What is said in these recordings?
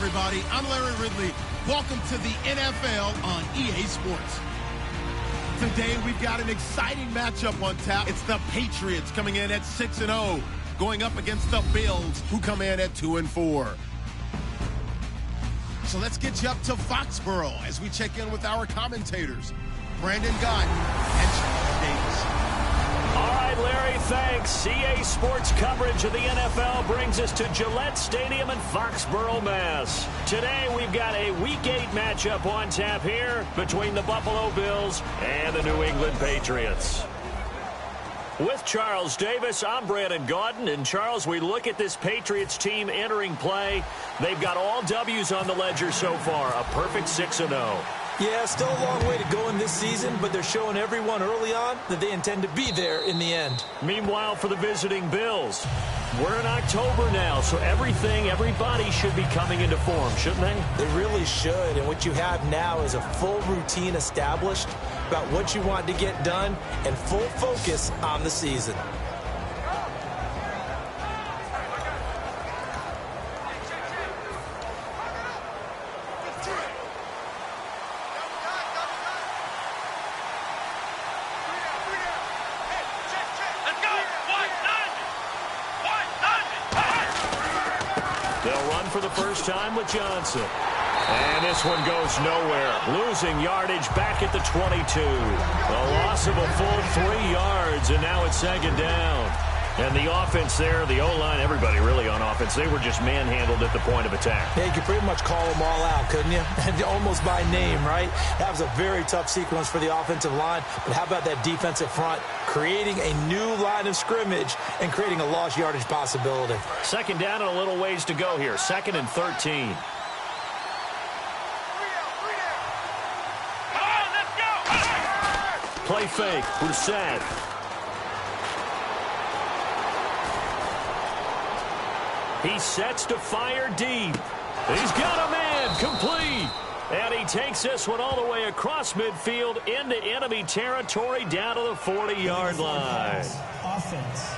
everybody. I'm Larry Ridley. Welcome to the NFL on EA Sports. Today, we've got an exciting matchup on tap. It's the Patriots coming in at 6-0, going up against the Bills, who come in at 2-4. So let's get you up to Foxborough as we check in with our commentators, Brandon Gott and Charles Davis. All right, Larry, thanks. EA Sports coverage of the NFL brings us to Gillette Stadium in Foxborough, Mass. Today, we've got a Week 8 matchup on tap here between the Buffalo Bills and the New England Patriots. With Charles Davis, I'm Brandon Gaudin. And, Charles, we look at this Patriots team entering play. They've got all W's on the ledger so far, a perfect 6-0. Yeah, still a long way to go in this season, but they're showing everyone early on that they intend to be there in the end. Meanwhile, for the visiting Bills, we're in October now, so everybody should be coming into form, shouldn't they? They really should, and what you have now is a full routine established about what you want to get done and full focus on the season. For the first time with Johnson. And this one goes nowhere. Losing yardage back at the 22. A loss of a full 3 yards, and now it's second down. And the offense there, the O-line, everybody really on offense, they were just manhandled at the point of attack. Yeah, you could pretty much call them all out, couldn't you? Almost by name, right? That was a very tough sequence for the offensive line. But how about that defensive front creating a new line of scrimmage and creating a lost yardage possibility? Second down and a little ways to go here. 2nd and 13. Play fake. Brissett. He sets to fire deep. He's got a man complete. And he takes this one all the way across midfield into enemy territory down to the 40-yard line. Offense.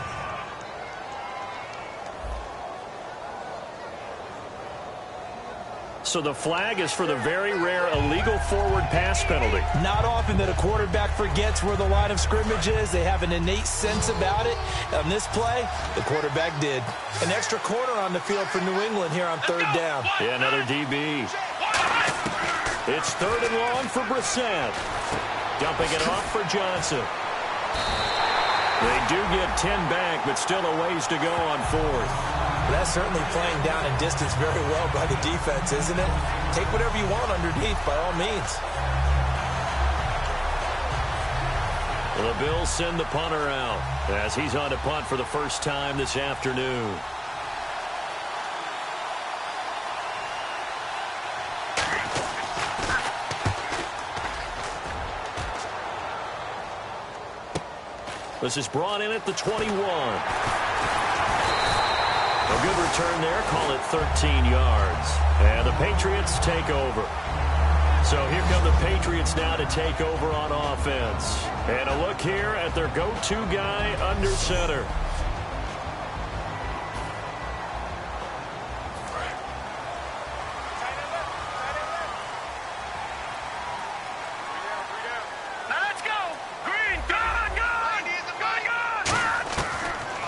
So the flag is for the very rare illegal forward pass penalty. Not often that a quarterback forgets where the line of scrimmage is. They have an innate sense about it. On this play, the quarterback did. An extra corner on the field for New England here on third down. Yeah, another DB. It's 3rd and long for Brissett. Dumping it off for Johnson. They do get 10 back, but still a ways to go on 4th. That's certainly playing down in distance very well by the defense, isn't it? Take whatever you want underneath, by all means. Well, the Bills send the punter out as he's on to punt for the first time this afternoon. This is brought in at the 21. A good return there. Call it 13 yards. And the Patriots take over. So here come the Patriots now to take over on offense. And a look here at their go-to guy under center.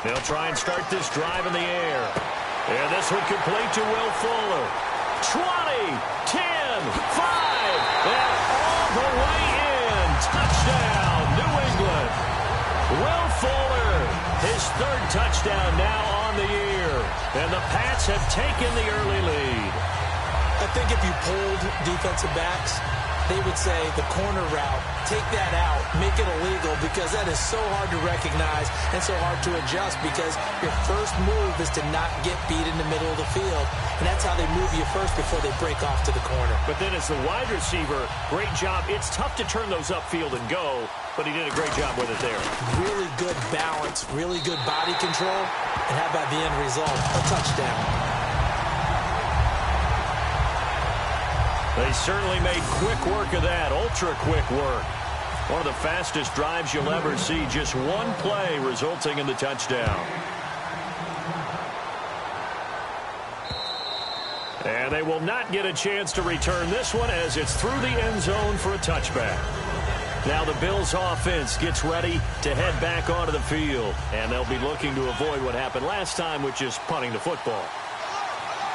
They'll try and start this drive in the air. And this one complete to Will Fuller. 20, 10, 5, and all the way in. Touchdown, New England. Will Fuller, his 3rd touchdown now on the year. And the Pats have taken the early lead. I think if you polled defensive backs, they would say the corner route, take that out, make it illegal, because that is so hard to recognize and so hard to adjust, because your first move is to not get beat in the middle of the field, and that's how they move you first before they break off to the corner. But then as the wide receiver, great job. It's tough to turn those upfield and go, but he did a great job with it there. Really good balance, really good body control, and how about the end result? A touchdown. They certainly made quick work of that, ultra-quick work. One of the fastest drives you'll ever see, just one play resulting in the touchdown. And They will not get a chance to return this one as it's through the end zone for a touchback. Now the Bills offense gets ready to head back onto the field, and they'll be looking to avoid what happened last time, which is punting the football.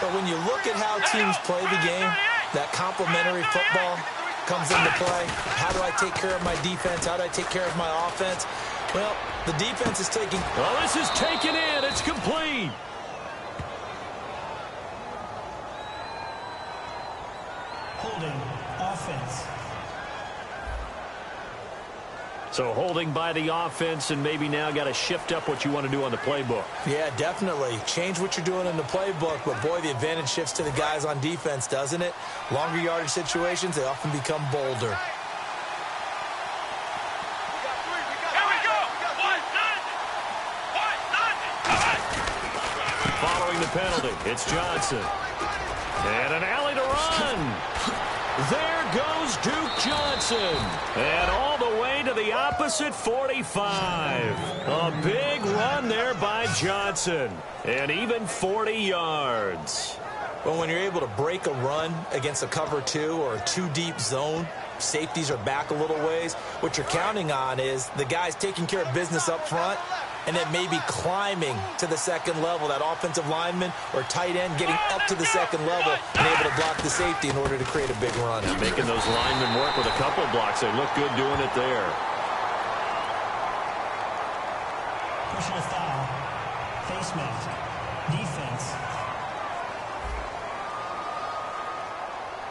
But when you look at how teams play the game, that complementary football comes into play. How do I take care of my defense? How do I take care of my offense? Well, the defense is taking... Oh, this is taken in. It's complete. Holding offense. So holding by the offense, and maybe now got to shift up what you want to do on the playbook. Yeah, definitely. Change what you're doing in the playbook, but boy, the advantage shifts to the guys on defense, doesn't it? Longer yardage situations, they often become bolder. Following the penalty, it's Johnson. And an alley to run. There goes Duke Johnson. And all the way to the opposite 45. A big run there by Johnson. And even 40 yards. Well, when you're able to break a run against a cover 2 or a 2-deep zone, safeties are back a little ways. What you're counting on is the guys taking care of business up front and then maybe climbing to the second level, that offensive lineman or tight end getting up to the second level and able to block the safety in order to create a big run. And making those linemen work with a couple blocks. They look good doing it there. Personal foul. Face mask. Defense.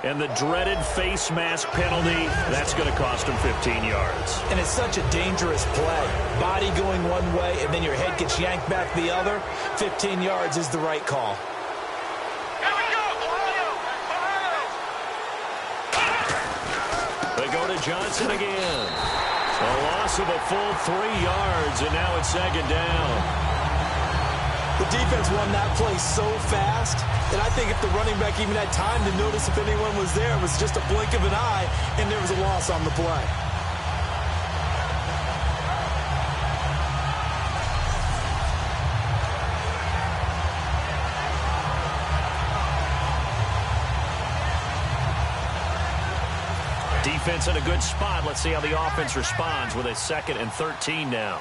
And the dreaded face mask penalty, that's going to cost him 15 yards. And it's such a dangerous play. Body going one way, and then your head gets yanked back the other. 15 yards is the right call. They go to Johnson again. A loss of a full 3 yards, and now it's second down. The defense won that play so fast that I think if the running back even had time to notice if anyone was there, it was just a blink of an eye, and there was a loss on the play. Defense in a good spot. Let's see how the offense responds with a 2nd and 13 now.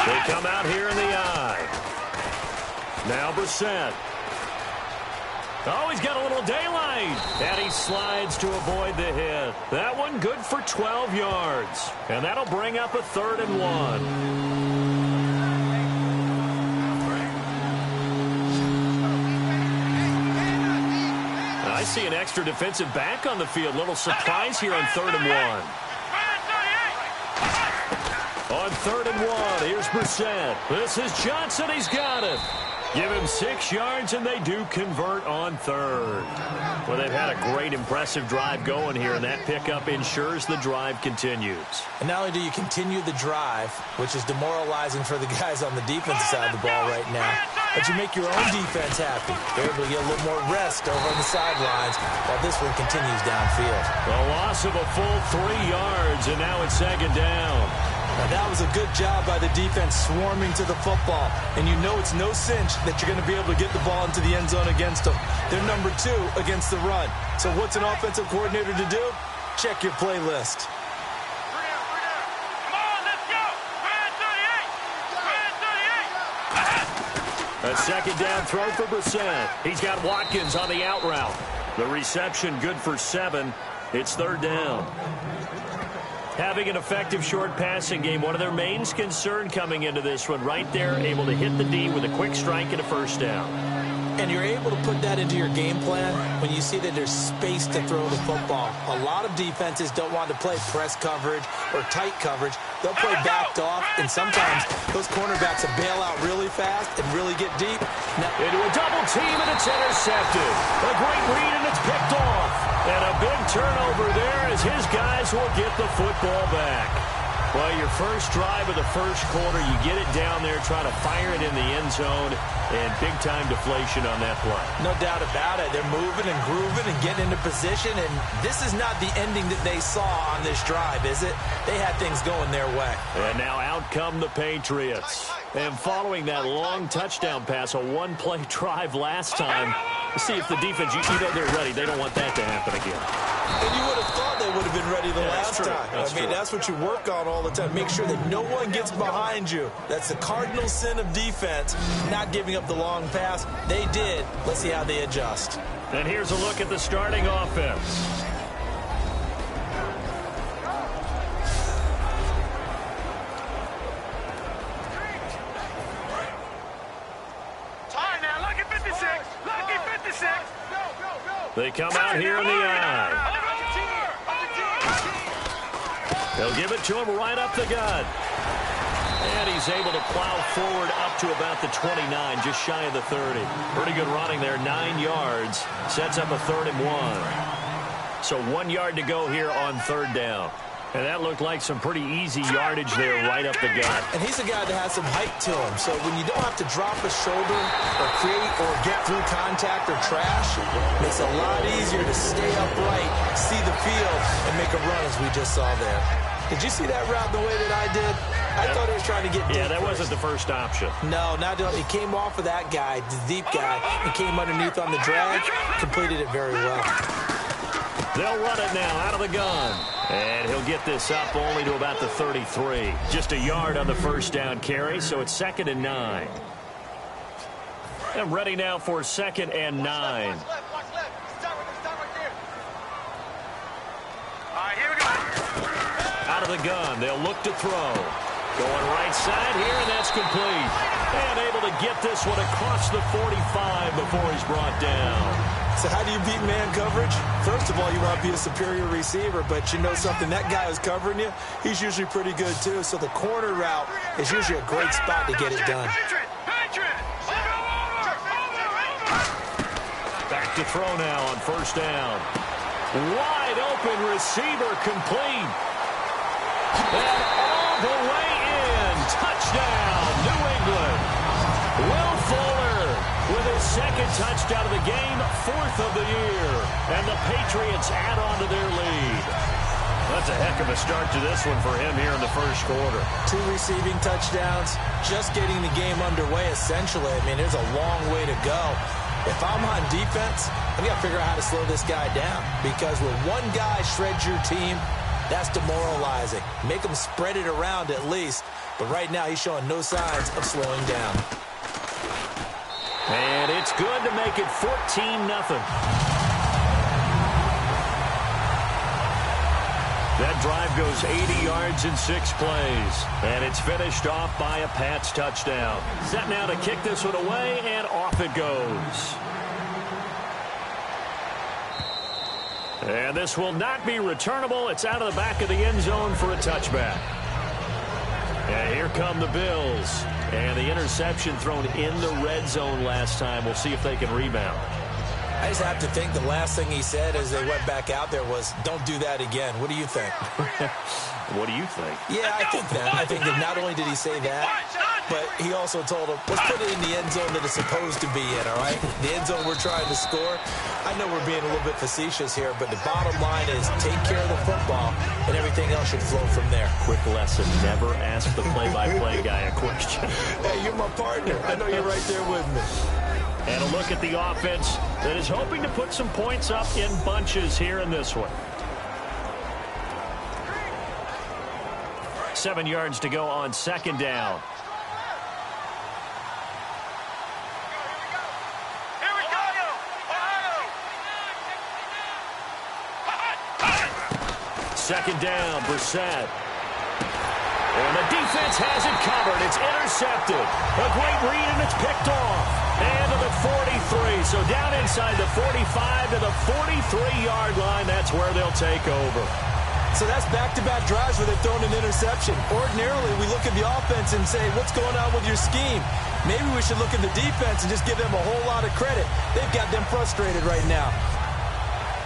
They come out here in the eye. Now Brissett. Oh, he's got a little daylight. And he slides to avoid the hit. That one good for 12 yards. And that'll bring up a 3rd and 1. I see an extra defensive back on the field. Little surprise here on 3rd and 1. On 3rd and 1, here's Brissett. This is Johnson. He's got it. Give him 6 yards, and they do convert on 3rd. Well, they've had a great, impressive drive going here, and that pickup ensures the drive continues. And not only do you continue the drive, which is demoralizing for the guys on the defensive side of the ball right now, but you make your own defense happy. They're able to get a little more rest over on the sidelines while this one continues downfield. A loss of a full 3 yards, and now it's second down. Now that was a good job by the defense swarming to the football. And you know it's no cinch that you're going to be able to get the ball into the end zone against them. They're number 2 against the run. So what's an offensive coordinator to do? Check your playlist. A second down throw for Brissett. He's got Watkins on the out route. The reception good for 7. It's 3rd down. Having an effective short passing game, one of their main concern coming into this one, right there, able to hit the D with a quick strike and a 1st down. And you're able to put that into your game plan when you see that there's space to throw the football. A lot of defenses don't want to play press coverage or tight coverage. They'll play backed off, and sometimes those cornerbacks will bail out really fast and really get deep. Now, into a double team, and it's intercepted. A great read, and it's picked off. And a big turnover there as his guys will get the football back. Well, your first drive of the first quarter, you get it down there, try to fire it in the end zone, and big-time deflation on that play. No doubt about it. They're moving and grooving and getting into position, and this is not the ending that they saw on this drive, is it? They had things going their way. And now out come the Patriots. And following that long touchdown pass, a one-play drive last time, see if the defense, you know they're ready. They don't want that to happen again. And you would have thought they would have been ready the last time. That's what you work on all the time. Make sure that no one gets behind you. That's the cardinal sin of defense, not giving up the long pass. They did. Let's see how they adjust. And here's a look at the starting offense. They come out here in the eye. They'll give it to him right up the gut. And he's able to plow forward up to about the 29, just shy of the 30. Pretty good running there, 9 yards. Sets up a 3rd and 1. So 1 yard to go here on 3rd down. And that looked like some pretty easy yardage there right up the gut. And he's a guy that has some height to him. So when you don't have to drop a shoulder or create or get through contact or trash, it makes it a lot easier to stay upright, see the field, and make a run as we just saw there. Did you see that route the way that I did? I thought he was trying to get deep. Yeah, that wasn't the first option. No, not at all. He came off of that guy, the deep guy, and came underneath on the drag, completed it very well. They'll run it now out of the gun. And he'll get this up only to about the 33. Just a yard on the first down carry, so it's 2nd and 9. And ready now for 2nd and 9. Out of the gun, they'll look to throw. Going right side here, and that's complete. And able to get this one across the 45 before he's brought down. So how do you beat man coverage? First of all, you want to be a superior receiver, but you know something, that guy who's covering you, he's usually pretty good too. So the corner route is usually a great spot to get it done. Back to throw now on 1st down. Wide open receiver complete. And all the way in. Touchdown, New England. Will Fuller with his 2nd touchdown of the game, 4th of the year. And the Patriots add on to their lead. That's a heck of a start to this one for him here in the first quarter. 2 receiving touchdowns, just getting the game underway essentially. I mean, there's a long way to go. If I'm on defense, I've got to figure out how to slow this guy down. Because when one guy shreds your team, that's demoralizing. Make him spread it around at least. But right now, he's showing no signs of slowing down. And it's good to make it 14-0. That drive goes 80 yards in 6 plays. And it's finished off by a Pats touchdown. Set now to kick this one away, and off it goes. And this will not be returnable. It's out of the back of the end zone for a touchback. And here come the Bills. And the interception thrown in the red zone last time. We'll see if they can rebound. I just have to think the last thing he said as they went back out there was, don't do that again. What do you think? What do you think? Yeah, I think that. I think that not only did he say that, but he also told him, let's put it in the end zone that it's supposed to be in, all right? The end zone we're trying to score. I know we're being a little bit facetious here, but the bottom line is take care of the football, and everything else should flow from there. Quick lesson, never ask the play-by-play guy a question. Hey, you're my partner. I know you're right there with me. And a look at the offense that is hoping to put some points up in bunches here in this one. 7 yards to go on 2nd down. Second down, Brissett. And the defense has it covered. It's intercepted. A great read, and it's picked off. And to the 43. So down inside the 45 to the 43-yard line. That's where they'll take over. So that's back-to-back drives where they've thrown an interception. Ordinarily, we look at the offense and say, what's going on with your scheme? Maybe we should look at the defense and just give them a whole lot of credit. They've got them frustrated right now.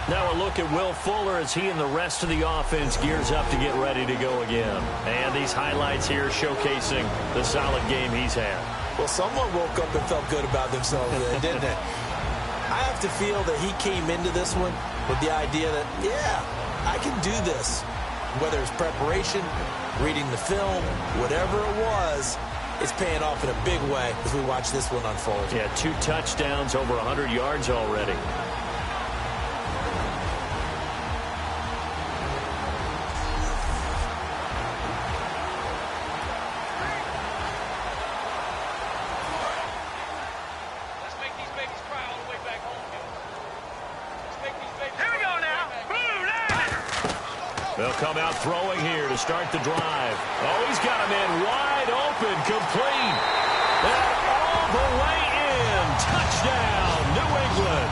Now a look at Will Fuller as he and the rest of the offense gears up to get ready to go again. And these highlights here showcasing the solid game he's had. Well, someone woke up and felt good about themselves there, didn't they? I have to feel that he came into this one with the idea that, yeah, I can do this. Whether it's preparation, reading the film, whatever it was, it's paying off in a big way as we watch this one unfold. Yeah, 2 touchdowns, over 100 yards already. They'll come out throwing here to start the drive. Oh, he's got him in wide open, complete. And all the way in. Touchdown, New England.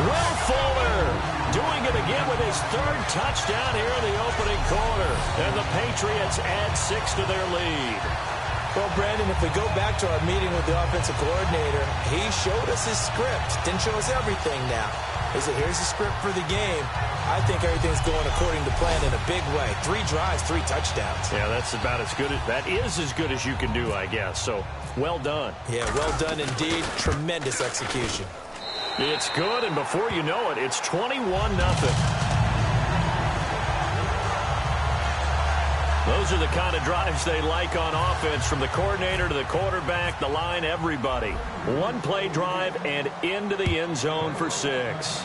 Will Fuller doing it again with his 3rd touchdown here in the opening quarter. And the Patriots add 6 to their lead. Well, Brandon, if we go back to our meeting with the offensive coordinator, he showed us his script. Didn't show us everything now. He said, here's the script for the game. I think everything's going according to plan in a big way. 3 drives, 3 touchdowns. Yeah, that's about as good. That is as good as you can do, I guess. So, well done. Yeah, well done indeed. Tremendous execution. It's good, and before you know it, it's 21-0. Those are the kind of drives they like on offense, from the coordinator to the quarterback, the line, everybody. 1-play drive and into the end zone for 6.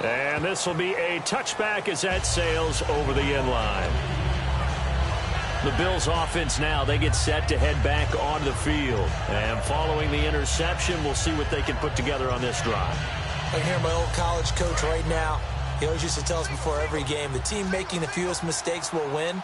And this will be a touchback as that sails over the end line. The Bills offense now, they get set to head back onto the field. And following the interception, we'll see what they can put together on this drive. I can hear my old college coach right now. He always used to tell us before every game, the team making the fewest mistakes will win.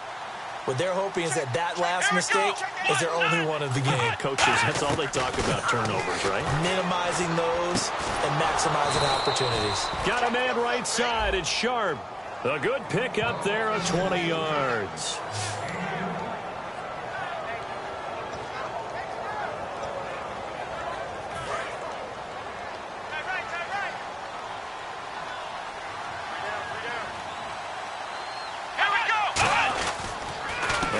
What they're hoping is that last mistake is their only one of the game. Coaches, that's all they talk about, turnovers, right? Minimizing those and maximizing opportunities. Got a man right side. It's Sharp. A good pick up there of 20 yards.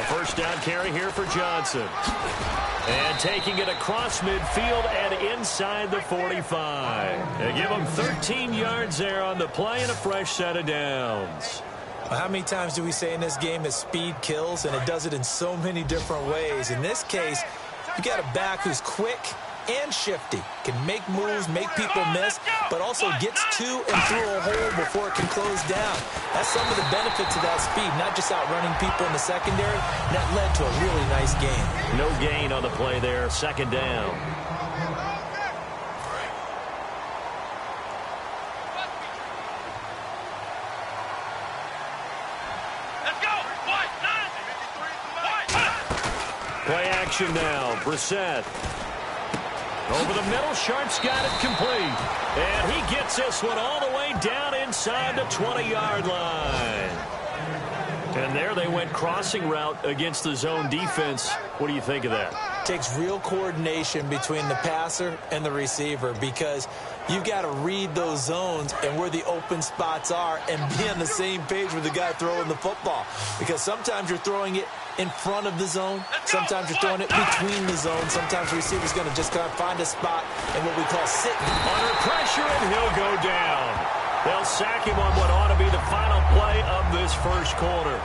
First down carry here for Johnson. And taking it across midfield and inside the 45. They give him 13 yards there on the play and a fresh set of downs. Well, how many times do we say in this game that speed kills, and it does it in so many different ways? In this case, you got a back who's quick and shifty, can make moves, make people miss, but also gets to and through a hole before it can close down. That's some of the benefits of that speed, not just outrunning people in the secondary. And that led to a really nice gain. No gain on the play there, 2nd down. Play action now, Brissett. Over the middle, Sharp's got it complete. And he gets this one all the way down inside the 20-yard line. And there they went crossing route against the zone defense. What do you think of that? Takes real coordination between the passer and the receiver, because you've got to read those zones and where the open spots are and be on the same page with the guy throwing the football. Because sometimes you're throwing it in front of the zone. Sometimes you're throwing it between the zones. Sometimes the receiver's going to just kind of find a spot in what we call sitting. Under pressure, and he'll go down. They'll sack him on what ought to be the final play of this first quarter.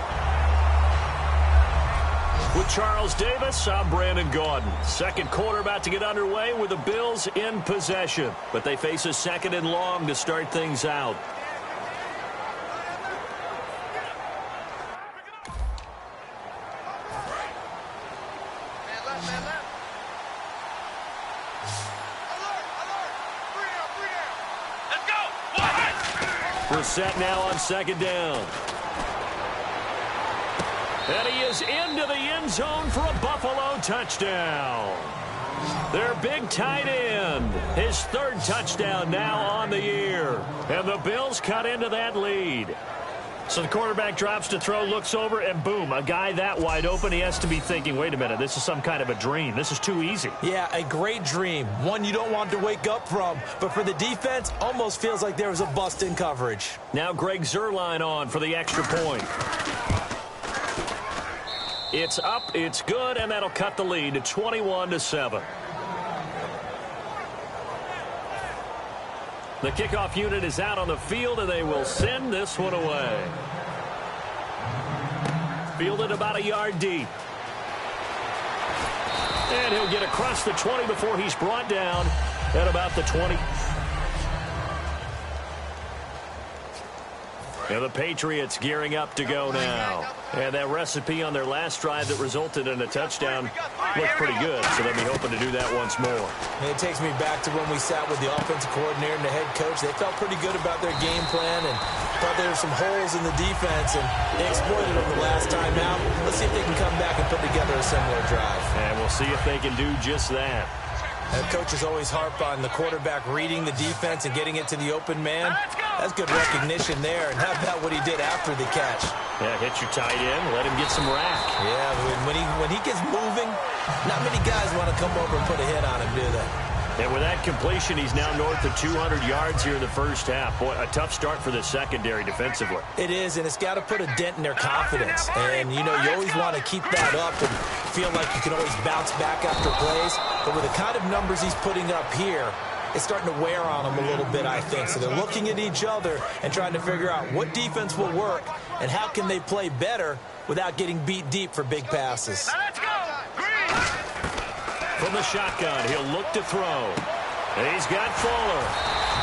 With Charles Davis, I'm Brandon Gaudin. Second quarter about to get underway with the Bills in possession. But they face a 2nd and long to start things out. Brissett now on 2nd down. And he is into the end zone for a Buffalo touchdown. Their big tight end, his 3rd touchdown now on the year. And the Bills cut into that lead. So the quarterback drops to throw, looks over, and boom, a guy that wide open. He has to be thinking, wait a minute, this is some kind of a dream. This is too easy. Yeah, a great dream. One you don't want to wake up from. But for the defense, almost feels like there was a bust in coverage. Now Greg Zuerlein on for the extra point. It's up, it's good, and that'll cut the lead to 21-7. The kickoff unit is out on the field, and they will send this one away. Fielded about a yard deep. And he'll get across the 20 before he's brought down at about the 20. And the Patriots gearing up to go now. And that recipe on their last drive that resulted in a touchdown looked pretty good, so they'll be hoping to do that once more. And it takes me back to when we sat with the offensive coordinator and the head coach. They felt pretty good about their game plan and thought there were some holes in the defense, and they exploited them the last time out. Let's see if they can come back and put together a similar drive. And we'll see if they can do just that. And coaches always harp on the quarterback reading the defense and getting it to the open man. That's good recognition there. And how about what he did after the catch? Yeah, hit your tight end, let him get some rack. Yeah, when he gets moving, not many guys want to come over and put a hit on him, do they? And with that completion, he's now north of 200 yards here in the first half. Boy, a tough start for the secondary defensively. It is, and it's got to put a dent in their confidence. And, you know, you always want to keep that up and feel like you can always bounce back after plays. But with the kind of numbers he's putting up here, it's starting to wear on them a little bit, I think. So they're looking at each other and trying to figure out what defense will work and how can they play better without getting beat deep for big passes. From the shotgun, he'll look to throw. He's got Fuller.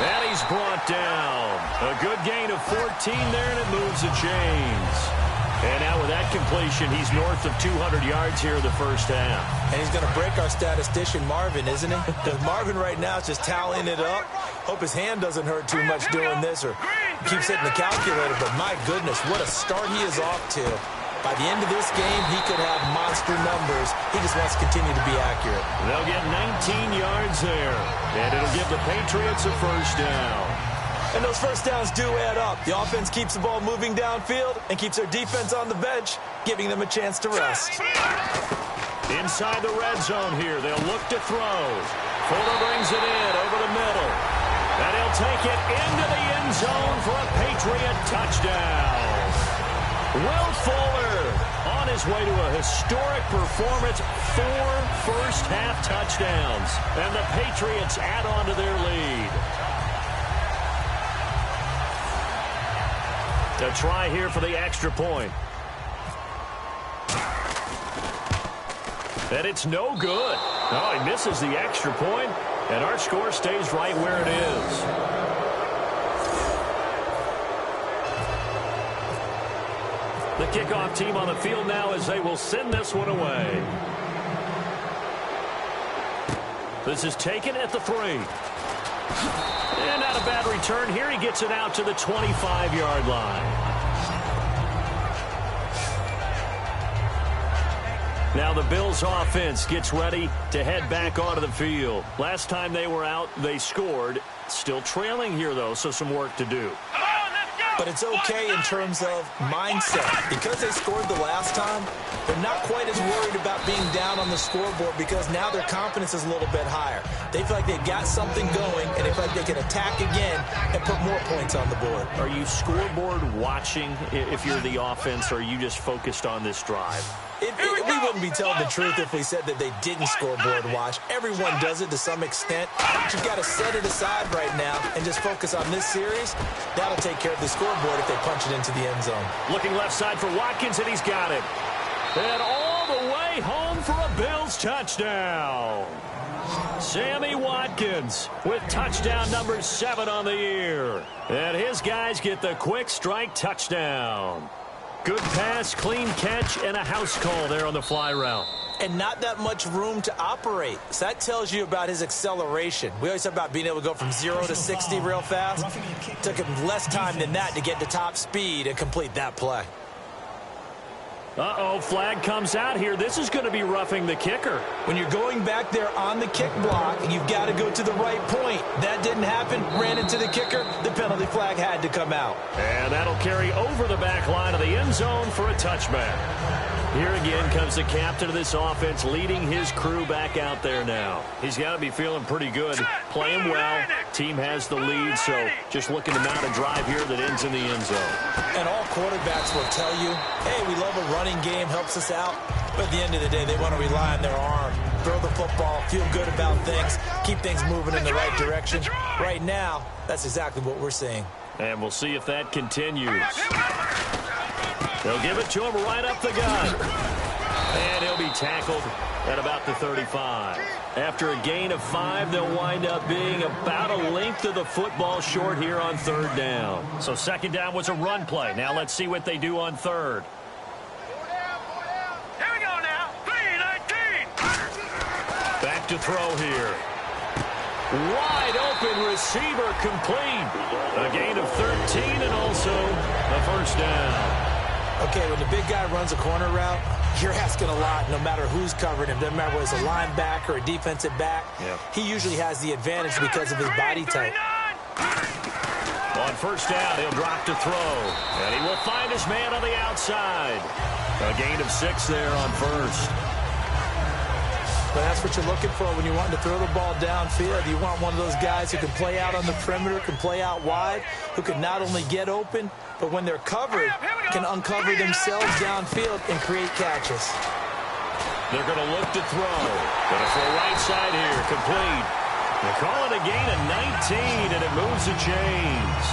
And he's brought down. A good gain of 14 there, and it moves the chains. And now with that completion, he's north of 200 yards here in the first half. And he's going to break our statistician, Marvin, isn't he? Because Marvin right now is just tallying it up. Hope his hand doesn't hurt too much doing this or keeps hitting the calculator. But my goodness, what a start he is off to. By the end of this game, he could have monster numbers. He just wants to continue to be accurate. They'll get 19 yards there. And it'll give the Patriots a first down. And those first downs do add up. The offense keeps the ball moving downfield and keeps their defense on the bench, giving them a chance to rest. Inside the red zone here, they'll look to throw. Fuller brings it in over the middle. And he'll take it into the end zone for a Patriot touchdown. Will Fuller on his way to a historic performance, 4 first-half touchdowns. And the Patriots add on to their lead. A try here for the extra point. And it's no good. Oh, he misses the extra point, and our score stays right where it is. The kickoff team on the field now as they will send this one away. This is taken at the 3. And not a bad return here. He gets it out to the 25-yard line. Now the Bills offense gets ready to head back onto the field. Last time they were out, they scored. Still trailing here, though, so some work to do. But it's okay in terms of mindset. Because they scored the last time, they're not quite as worried about being down on the scoreboard because now their confidence is a little bit higher. They feel like they've got something going, and they feel like they can attack again and put more points on the board. Are you scoreboard watching if you're the offense, or are you just focused on this drive? We wouldn't be telling the truth if we said that they didn't scoreboard watch. Everyone does it to some extent. But you've got to set it aside right now and just focus on this series. That'll take care of the scoreboard if they punch it into the end zone. Looking left side for Watkins, and he's got it. And all the way home for a Bills touchdown. Sammy Watkins with touchdown number 7 on the year. And his guys get the quick strike touchdown. Good pass, clean catch, and a house call there on the fly route. And not that much room to operate. So that tells you about his acceleration. We always talk about being able to go from 0 to 60 real fast. Took him less time than that to get to top speed and complete that play. Uh-oh, flag comes out here. This is going to be roughing the kicker. When you're going back there on the kick block, you've got to go to the right point. That didn't happen. Ran into the kicker. The penalty flag had to come out. And that'll carry over the back line of the end zone for a touchback. Here again comes the captain of this offense leading his crew back out there now. He's got to be feeling pretty good. Playing well. Team has the lead, so just looking to mount a drive here that ends in the end zone. And all quarterbacks will tell you, hey, we love a running game, helps us out. But at the end of the day, they want to rely on their arm. Throw the football, feel good about things, keep things moving in the right direction. Right now, that's exactly what we're seeing. And we'll see if that continues. They'll give it to him right up the gut. And he'll be tackled at about the 35. After a gain of 5, they'll wind up being about a length of the football short here on third down. So second down was a run play. Now let's see what they do on third. Here we go now. 3-19. Back to throw here. Wide open receiver complete. A gain of 13 and also a first down. Okay, when the big guy runs a corner route, you're asking a lot no matter who's covering him. Doesn't matter whether it's a linebacker or a defensive back. Yep. He usually has the advantage because of his body type. On first down, he'll drop to throw. And he will find his man on the outside. A gain of 6 there on first. But that's what you're looking for when you want to throw the ball downfield. You want one of those guys who can play out on the perimeter, can play out wide, who can not only get open, but when they're covered, can uncover themselves downfield and create catches. They're going to look to throw. Going to throw right side here, complete. They call it a gain of 19, and it moves the chains.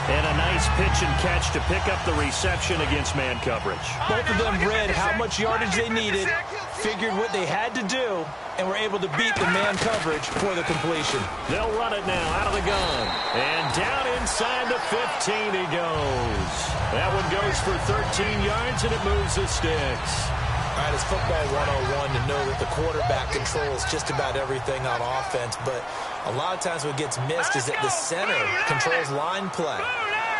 And a nice pitch and catch to pick up the reception against man coverage. Both of them read how much yardage they needed, figured what they had to do, and were able to beat the man coverage for the completion. They'll run it now out of the gun. And down inside the 15 he goes. That one goes for 13 yards, and it moves the sticks. All right, it's football 101 to know that the quarterback controls just about everything on offense, but a lot of times what gets missed is that the center controls line play.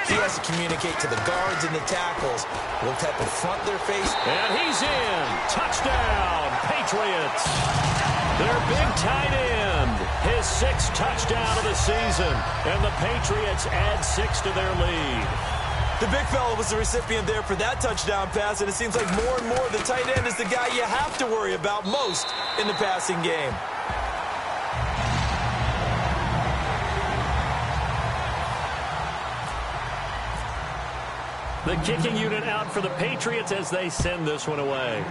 He has to communicate to the guards and the tackles what type of front they're facing. And he's in. Touchdown, Patriots. Their big tight end, his 6th touchdown of the season. And the Patriots add 6 to their lead. The big fella was the recipient there for that touchdown pass, and it seems like more and more the tight end is the guy you have to worry about most in the passing game. The kicking unit out for the Patriots as they send this one away.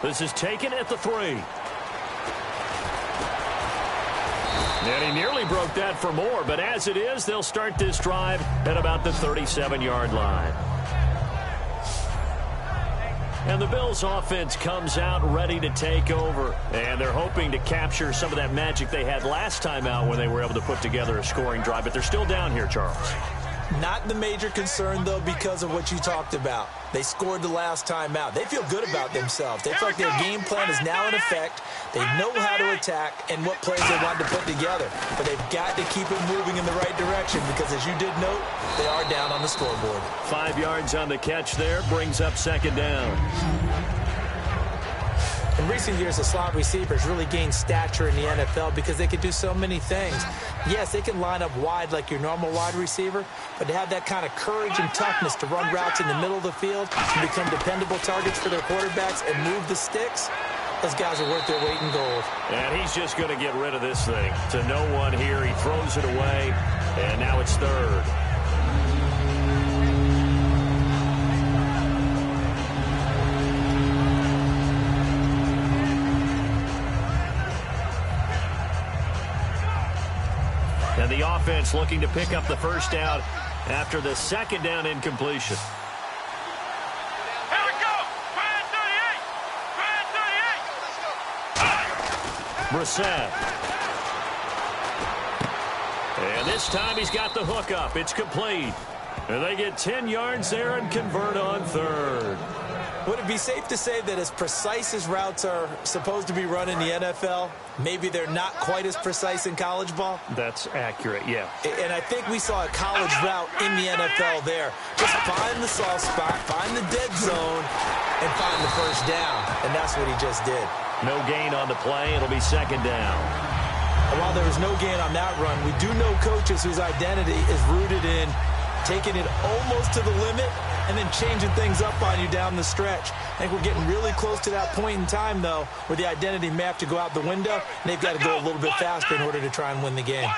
This is taken at the 3. And he nearly broke that for more, but as it is, they'll start this drive at about the 37-yard line. And the Bills' offense comes out ready to take over. And they're hoping to capture some of that magic they had last time out when they were able to put together a scoring drive. But they're still down here, Charles. Not the major concern, though, because of what you talked about. They scored the last time out. They feel good about themselves. They feel like their game plan is now in effect. They know how to attack and what plays they want to put together. But they've got to keep it moving in the right direction because, as you did note, they are down on the scoreboard. 5 yards on the catch there, brings up second down. In recent years, the slot receivers really gained stature in the NFL because they can do so many things. Yes, they can line up wide like your normal wide receiver, but to have that kind of courage and toughness to run routes in the middle of the field and become dependable targets for their quarterbacks and move the sticks, those guys are worth their weight in gold. And he's just going to get rid of this thing. To no one here, he throws it away, and now it's third. And the offense looking to pick up the first down after the second down incompletion. Here we go. 38. Brissett. And this time he's got the hook up. It's complete. And they get 10 yards there and convert on third. Would it be safe to say that as precise as routes are supposed to be run in the NFL, maybe they're not quite as precise in college ball? That's accurate, yeah. And I think we saw a college route in the NFL there. Just find the soft spot, find the dead zone, and find the first down. And that's what he just did. No gain on the play. It'll be second down. And while there was no gain on that run, we do know coaches whose identity is rooted in taking it almost to the limit and then changing things up on you down the stretch. I think we're getting really close to that point in time, though, where the identity may have to go out the window, and they've got to go a little bit faster in order to try and win the game.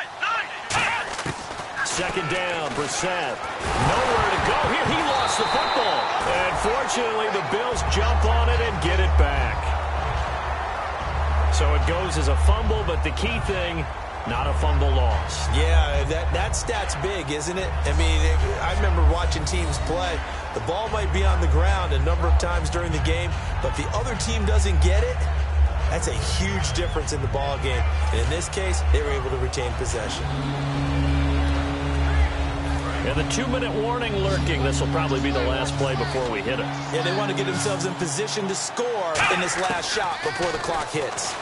Second down, Brissett. Nowhere to go here. He lost the football. And fortunately, the Bills jump on it and get it back. So it goes as a fumble, but the key thing Not a fumble loss. Yeah, that stat's big, isn't it? I mean, I remember watching teams play. The ball might be on the ground a number of times during the game, but the other team doesn't get it. That's a huge difference in the ball game. And in this case, they were able to retain possession. And the 2-minute warning lurking. This will probably be the last play before we hit it. Yeah, they want to get themselves in position to score in this last shot before the clock hits.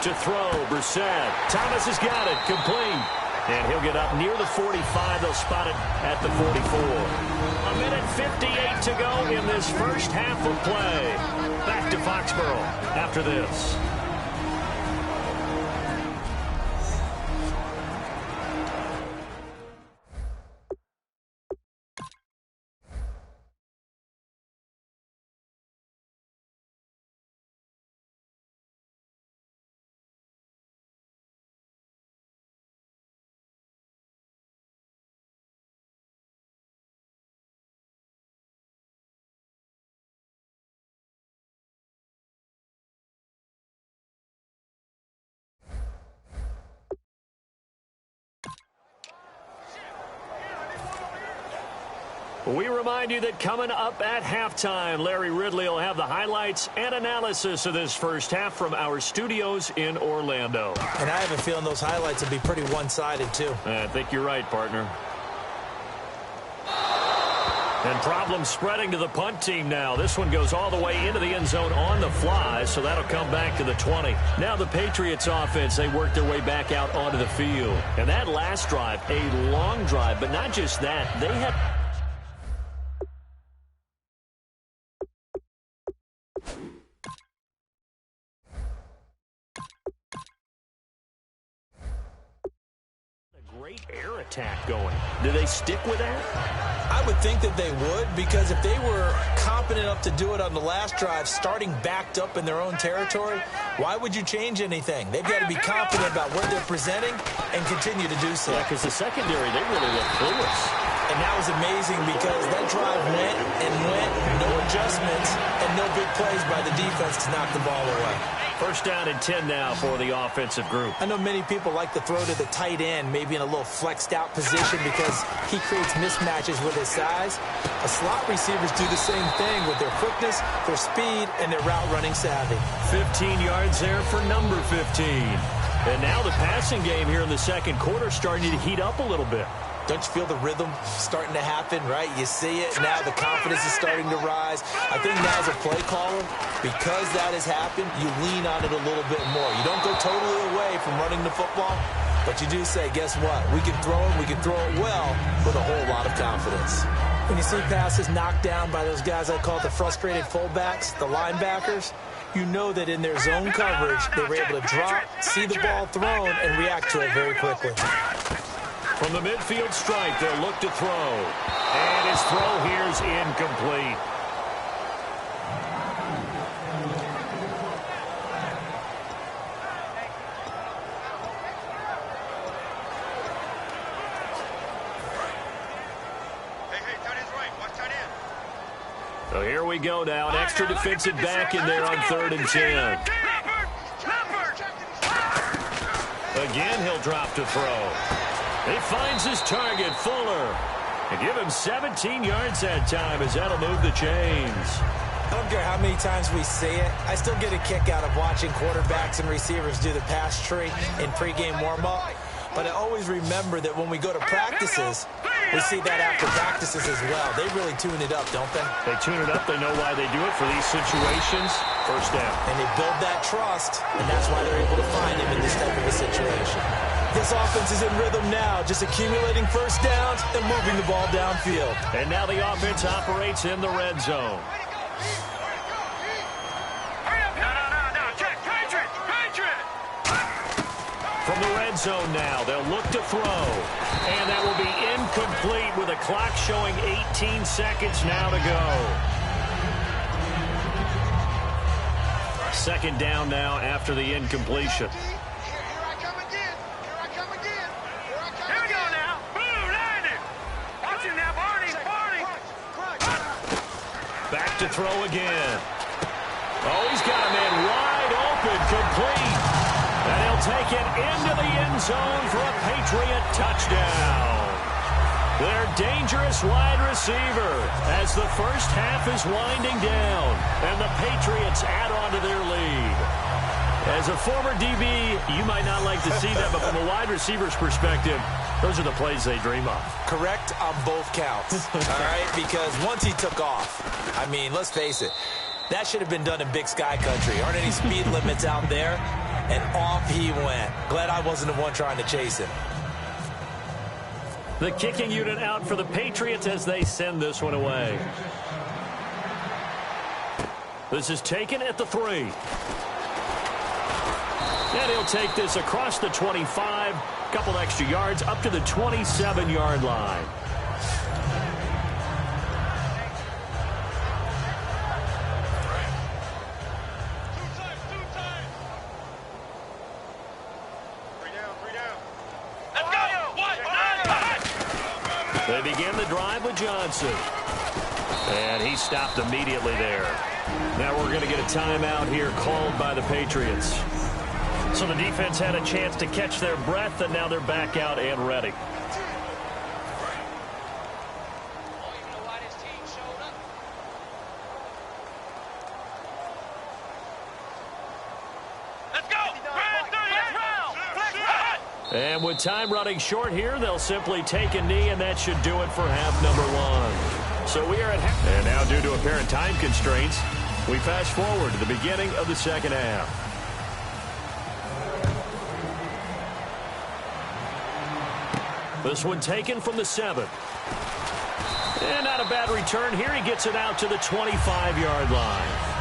To throw, Brissett. Thomas has got it, complete. And he'll get up near the 45. They'll spot it at the 44. A minute 58 to go in this first half of play. Back to Foxborough after this. We remind you that coming up at halftime, Larry Ridley will have the highlights and analysis of this first half from our studios in Orlando. And I have a feeling those highlights will be pretty one-sided, too. I think you're right, partner. And problems spreading to the punt team now. This one goes all the way into the end zone on the fly, so that'll come back to the 20. Now the Patriots offense, they work their way back out onto the field. And that last drive, a long drive, but not just that. They had... great air attack going. Do they stick with that? I would think that they would, because if they were competent enough to do it on the last drive, starting backed up in their own territory, why would you change anything? They've got to be confident about where they're presenting and continue to do so. Yeah, because the secondary, they really look clueless. And that was amazing because that drive went and went, no adjustments, and no big plays by the defense to knock the ball away. First down and 10 now for the offensive group. I know many people like to throw to the tight end, maybe in a little flexed out position because he creates mismatches with his size. Slot receivers do the same thing with their quickness, their speed, and their route running savvy. 15 yards there for number 15. And now the passing game here in the second quarter starting to heat up a little bit. Don't you feel the rhythm starting to happen, right? You see it. Now the confidence is starting to rise. I think now as a play caller, because that has happened, you lean on it a little bit more. You don't go totally away from running the football, but you do say, guess what? We can throw it. We can throw it well with a whole lot of confidence. When you see passes knocked down by those guys I call the frustrated fullbacks, the linebackers, you know that in their zone coverage, they were able to drop, see the ball thrown, and react to it very quickly. From the midfield stripe, they'll look to throw. And his throw here is incomplete. So here we go now. An extra defensive back in there on 3rd and 10. Again, he'll drop to throw. He finds his target, Fuller. And give him 17 yards that time as that'll move the chains. I don't care how many times we see it. I still get a kick out of watching quarterbacks and receivers do the pass tree in pregame warm-up. But I always remember that when we go to practices, we see that after practices as well. They really tune it up, don't they? They tune it up. They know why they do it for these situations. First down. And they build that trust, and that's why they're able to find him in this type of a situation. This offense is in rhythm now, just accumulating first downs and moving the ball downfield. And now the offense operates in the red zone. From the red zone now, they'll look to throw. And that will be incomplete with a clock showing 18 seconds now to go. Second down now after the incompletion. Back to throw again. Oh, he's got a man wide open, complete. And he'll take it into the end end zone for a Patriot touchdown. Their dangerous wide receiver as the first half is winding down, and the Patriots add on to their lead. As a former DB, you might not like to see that, but from a wide receiver's perspective, those are the plays they dream of. Correct on both counts, all right? Because once he took off, I mean, let's face it, that should have been done in Big Sky Country. Aren't any speed limits out there? And off he went. Glad I wasn't the one trying to chase him. The kicking unit out for the Patriots as they send this one away. This is taken at the 3. And he'll take this across the 25, a couple extra yards up to the 27-yard line. They begin the drive with Johnson. And he stopped immediately there. Now we're going to get a timeout here called by the Patriots. So the defense had a chance to catch their breath, and now they're back out and ready. And with time running short here, they'll simply take a knee, and that should do it for half number 1. So we are at half. And now, due to apparent time constraints, we fast forward to the beginning of the second half. This one taken from the 7. And not a bad return here. He gets it out to the 25-yard line.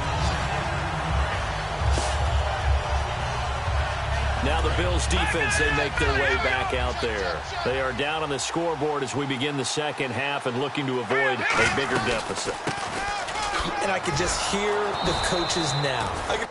Now the Bills defense, they make their way back out there. They are down on the scoreboard as we begin the second half and looking to avoid a bigger deficit. And I can just hear the coaches now.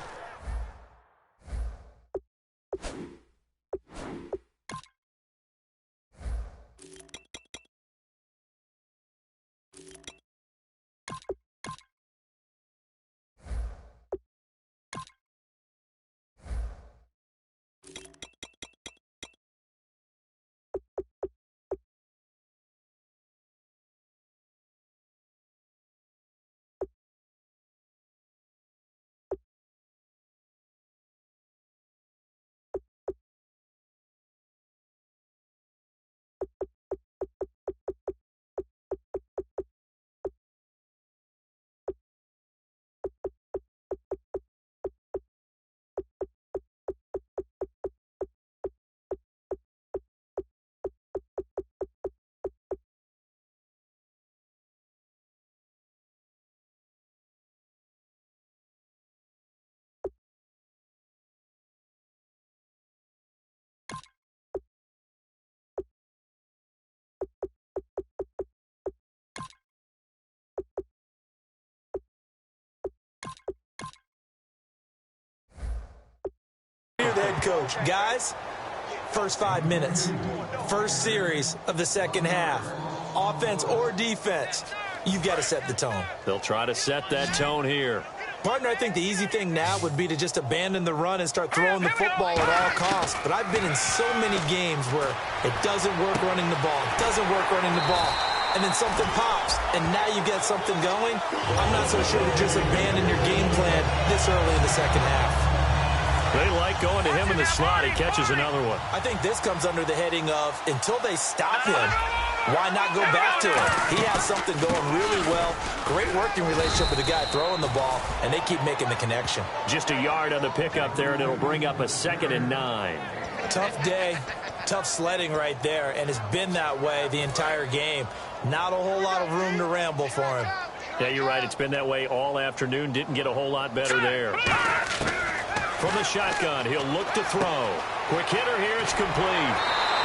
The head coach. Guys, first 5 minutes. First series of the second half. Offense or defense, you've got to set the tone. They'll try to set that tone here. Partner, I think the easy thing now would be to just abandon the run and start throwing the football at all costs. But I've been in so many games where it doesn't work running the ball. It doesn't work running the ball. And then something pops, and now you get something going. I'm not so sure to just abandon your game plan this early in the second half. They like going to him in the slot. He catches another one. I think this comes under the heading of until they stop him, why not go back to him? He has something going really well. Great working relationship with the guy throwing the ball, and they keep making the connection. Just a yard on the pickup there, and it'll bring up a 2nd and 9. Tough day, tough sledding right there, and it's been that way the entire game. Not a whole lot of room to ramble for him. Yeah, you're right. It's been that way all afternoon. Didn't get a whole lot better there. From the shotgun, he'll look to throw. Quick hitter here, it's complete.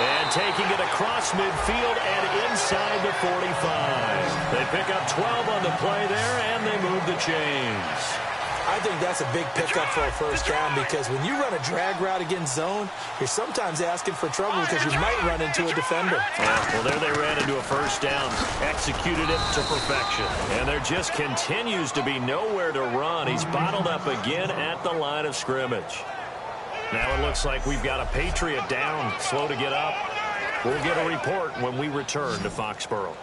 And taking it across midfield and inside the 45. They pick up 12 on the play there, and they move the chains. I think that's a big pickup for a first down because when you run a drag route against zone, you're sometimes asking for trouble because you might run into a defender. Yeah, well, there they ran into a first down, executed it to perfection. And there just continues to be nowhere to run. He's bottled up again at the line of scrimmage. Now it looks like we've got a Patriot down, slow to get up. We'll get a report when we return to Foxborough.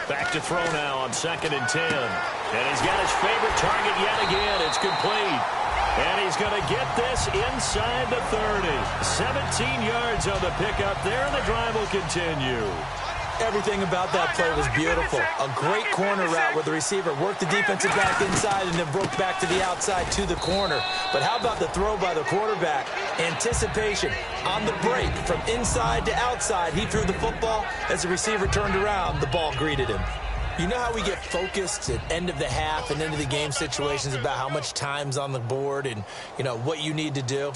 Back to throw now on 2nd and 10. And he's got his favorite target yet again. It's complete. And he's going to get this inside the 30. 17 yards on the pickup there, and the drive will continue. Everything about that play was beautiful. A great corner route where the receiver worked the defensive back inside and then broke back to the outside to the corner. But how about the throw by the quarterback? Anticipation on the break from inside to outside. He threw the football. As the receiver turned around, the ball greeted him. You know how we get focused at end of the half and into the game situations about how much time's on the board and, you know, what you need to do?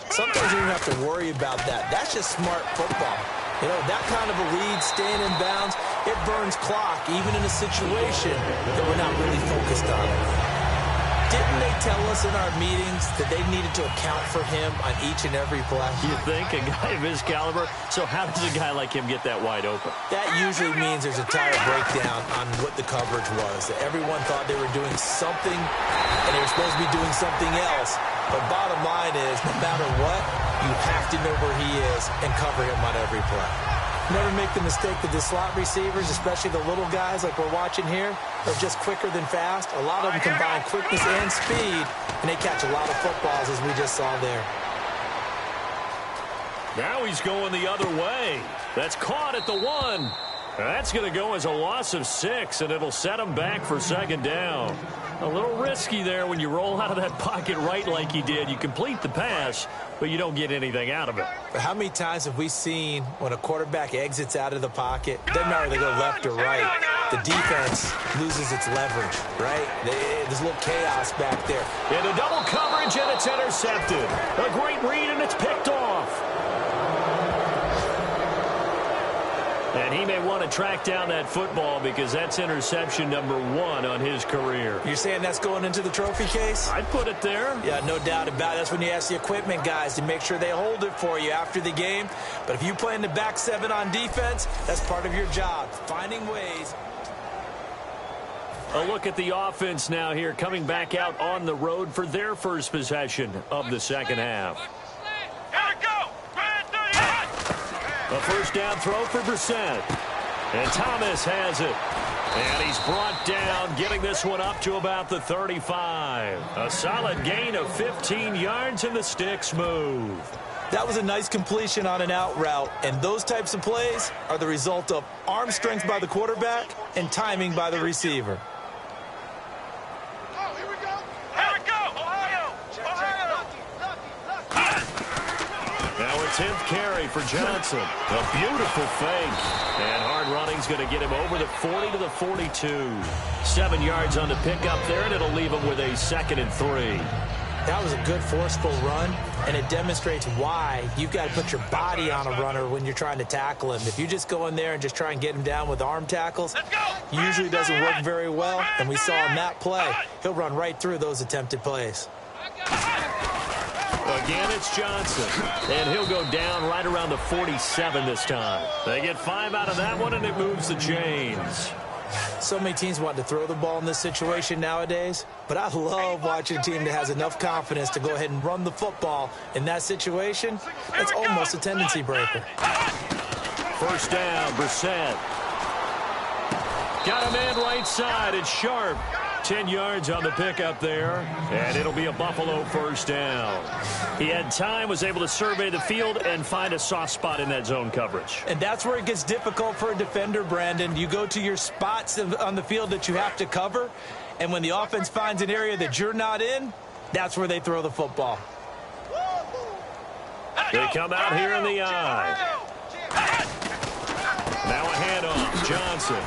Sometimes you don't have to worry about that. That's just smart football. You know, that kind of a lead, staying in bounds, it burns clock, even in a situation that we're not really focused on it. Didn't they tell us in our meetings that they needed to account for him on each and every play? You think? A guy of his caliber? So how does a guy like him get that wide open? That usually means there's a tire breakdown on what the coverage was. That everyone thought they were doing something, and they were supposed to be doing something else. But bottom line is, no matter what, you have to know where he is and cover him on every play. Never make the mistake that the slot receivers, especially the little guys like we're watching here, are just quicker than fast. A lot of them combine quickness and speed, and they catch a lot of footballs, as we just saw there. Now he's going the other way. That's caught at the 1. That's going to go as a loss of 6, and it'll set him back for 2nd down. A little risky there when you roll out of that pocket right like he did. You complete the pass, but you don't get anything out of it. But how many times have we seen when a quarterback exits out of the pocket, doesn't matter if they go left or right, the defense loses its leverage, right? There's a little chaos back there. Into double coverage, and it's intercepted. A great read, and it's picked off. And he may want to track down that football because that's interception number 1 on his career. You're saying that's going into the trophy case? I'd put it there. Yeah, no doubt about it. That's when you ask the equipment guys to make sure they hold it for you after the game. But if you play in the back 7 on defense, that's part of your job, finding ways. A look at the offense now here, coming back out on the road for their first possession of the second half. A first down throw for Brissett. And Thomas has it. And he's brought down, getting this one up to about the 35. A solid gain of 15 yards, and the sticks move. That was a nice completion on an out route, and those types of plays are the result of arm strength by the quarterback and timing by the receiver. Now a 10th carry for Johnson. A beautiful fake. And hard running's going to get him over the 40 to the 42. 7 yards on the pickup there, and it'll leave him with a 2nd and 3. That was a good forceful run, and it demonstrates why you've got to put your body on a runner when you're trying to tackle him. If you just go in there and just try and get him down with arm tackles, usually doesn't work very well, and we saw in that play, he'll run right through those attempted plays. Again, it's Johnson, and he'll go down right around the 47 this time. They get 5 out of that one, and it moves the chains. So many teams want to throw the ball in this situation nowadays, but I love watching a team that has enough confidence to go ahead and run the football in that situation. That's almost a tendency breaker. First down, Brissett. Got a man right side. It's Sharp. 10 yards on the pickup there, and it'll be a Buffalo first down. He had time, was able to survey the field and find a soft spot in that zone coverage. And that's where it gets difficult for a defender, Brandon. You go to your spots on the field that you have to cover, and when the offense finds an area that you're not in, that's where they throw the football. They come out here in the eye. Now a handoff, Johnson.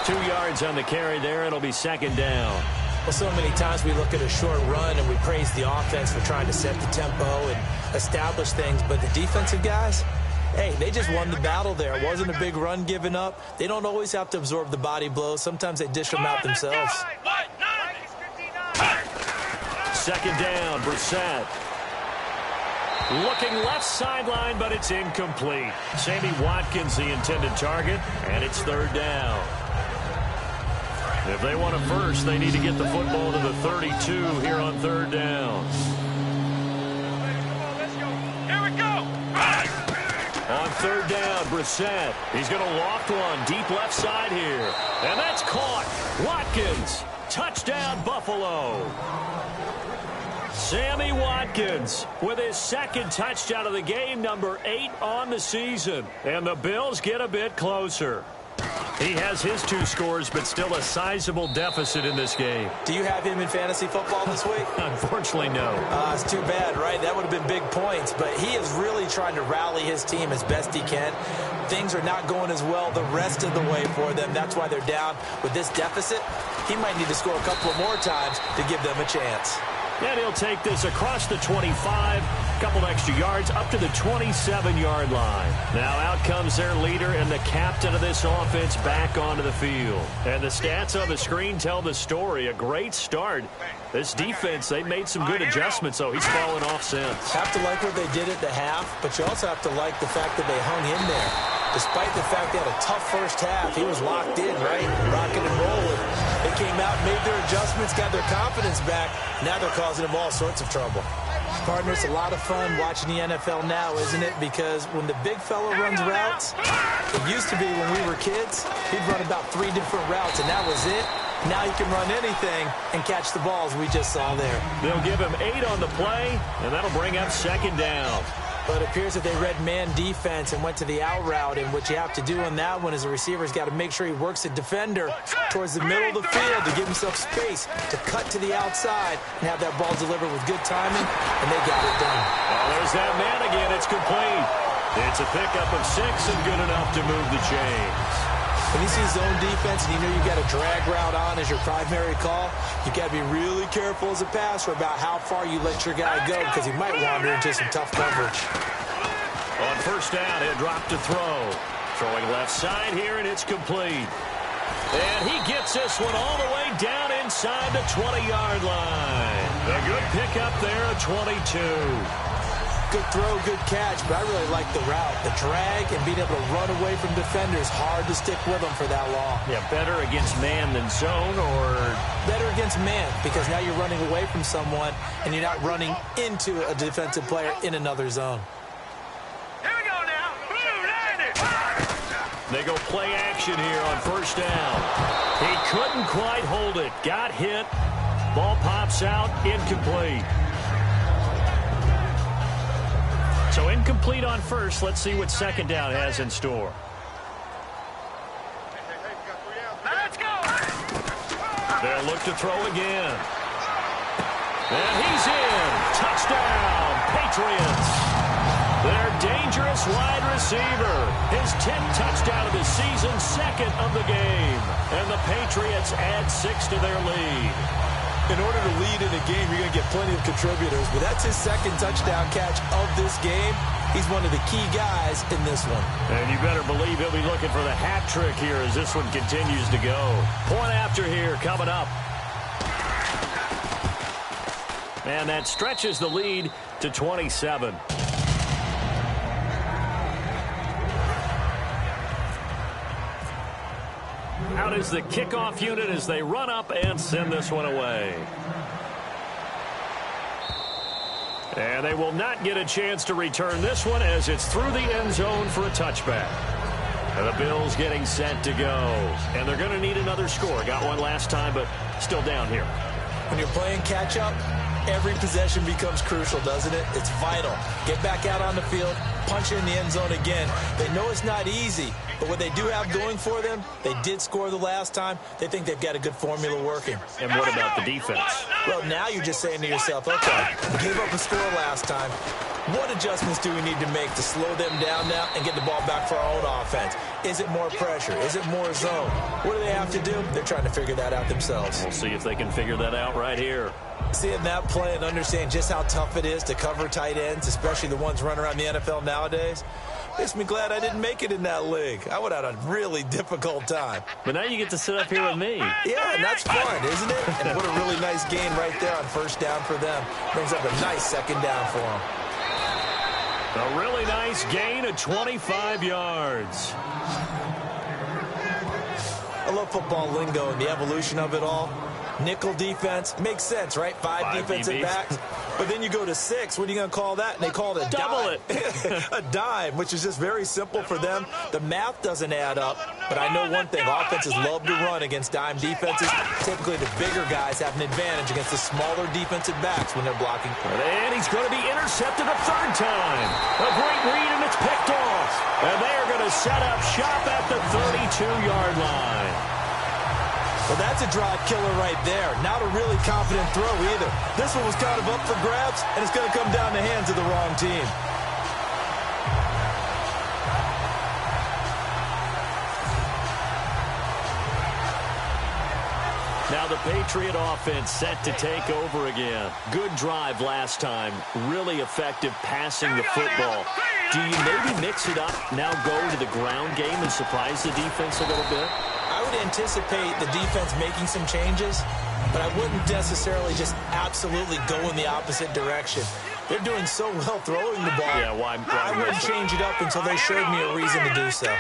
2 yards on the carry there. It'll be 2nd down. Well, so many times we look at a short run and we praise the offense for trying to set the tempo and establish things. But the defensive guys, hey, they just won the battle there. It wasn't a big run given up. They don't always have to absorb the body blows. Sometimes they dish them out themselves. 2nd down, Brissett. Looking left sideline, but it's incomplete. Sammy Watkins, the intended target, and it's 3rd down. If they want a first, they need to get the football to the 32 here on third down. Here we go. On third down, Brissett. He's going to loft one deep left side here. And that's caught. Watkins. Touchdown, Buffalo. Sammy Watkins with his second touchdown of the game, number 8 on the season. And the Bills get a bit closer. He has his 2 scores, but still a sizable deficit in this game. Do you have him in fantasy football this week? Unfortunately, no. It's too bad, right? That would have been big points, but he is really trying to rally his team as best he can. Things are not going as well the rest of the way for them. That's why they're down with this deficit. He might need to score a couple more times to give them a chance. And he'll take this across the 25, couple extra yards, up to the 27-yard line. Now out comes their leader and the captain of this offense back onto the field. And the stats on the screen tell the story. A great start. This defense, they've made some good adjustments, so he's fallen off since. Have to like what they did at the half, but you also have to like the fact that they hung in there. Despite the fact they had a tough first half, he was locked in, right? Rocking and rolling. They came out, made their adjustments, got their confidence back. Now they're causing them all sorts of trouble. Partner, it's a lot of fun watching the NFL now, isn't it? Because when the big fella runs routes, it used to be when we were kids, he'd run about 3 different routes, and that was it. Now he can run anything and catch the balls we just saw there. They'll give him 8 on the play, and that'll bring up second down. But it appears that they read man defense and went to the out route, and what you have to do on that one is the receiver's got to make sure he works the defender towards the middle of the field to give himself space to cut to the outside and have that ball delivered with good timing, and they got it done. Oh, there's that man again. It's complete. It's a pickup of 6 and good enough to move the chains. When you see zone defense and you know you've got a drag route on as your primary call, you've got to be really careful as a passer about how far you let your guy go because he might wander into some tough coverage. On first down, he'll drop to throw. Throwing left side here, and it's complete. And he gets this one all the way down inside the 20-yard line. A good pickup there, a 22. Good throw, good catch, but I really like the route. The drag and being able to run away from defenders, hard to stick with them for that long. Yeah, better against man than zone, or? Better against man, because now you're running away from someone and you're not running into a defensive player in another zone. Here we go now. They go play action here on first down. He couldn't quite hold it. Got hit. Ball pops out, incomplete. So incomplete on first. Let's see what second down has in store. Let's go. They'll look to throw again. And he's in. Touchdown, Patriots. Their dangerous wide receiver. His 10th touchdown of the season, 2nd of the game. And the Patriots add 6 to their lead. In order to lead in a game, you're going to get plenty of contributors, but that's his 2nd touchdown catch of this game. He's one of the key guys in this one. And you better believe he'll be looking for the hat trick here as this one continues to go. Point after here coming up. And that stretches the lead to 27. Out is the kickoff unit as they run up and send this one away. And they will not get a chance to return this one as it's through the end zone for a touchback. And the Bills getting set to go. And they're going to need another score. Got one last time, but still down here. When you're playing catch-up, every possession becomes crucial, doesn't it? It's vital. Get back out on the field, punch in the end zone again. They know it's not easy, but what they do have going for them, they did score the last time. They think they've got a good formula working. And what about the defense? Well, now you're just saying to yourself, okay, gave up a score last time. What adjustments do we need to make to slow them down now and get the ball back for our own offense? Is it more pressure? Is it more zone? What do they have to do? They're trying to figure that out themselves. We'll see if they can figure that out right here. Seeing that play and understand just how tough it is to cover tight ends, especially the ones running around the NFL nowadays, makes me glad I didn't make it in that league. I would have had a really difficult time. But now you get to sit up here with me. Yeah, and that's fun, isn't it? And what a really nice gain right there on first down for them. Brings up a nice second down for them. A really nice gain of 25 yards. I love football lingo and the evolution of it all. Nickel defense makes sense, right? Five defensive backs. But then you go to 6. What are you going to call that? And they call it a double dime. A dime, which is just very simple for them. The math doesn't add up. But I know one thing. Offenses love to run against dime defenses. Typically, the bigger guys have an advantage against the smaller defensive backs when they're blocking. And he's going to be intercepted a third time. A great read, and it's picked off. And they are going to set up shop at the 32-yard line. Well, that's a drive killer right there. Not a really confident throw either. This one was kind of up for grabs, and it's going to come down the hands of the wrong team. Now the Patriot offense set to take over again. Good drive last time. Really effective passing the football. Do you maybe mix it up, now go to the ground game and surprise the defense a little bit? I would anticipate the defense making some changes, but I wouldn't necessarily just absolutely go in the opposite direction. They're doing so well throwing the ball. Yeah, why I wouldn't change it up until they showed me a reason to do so.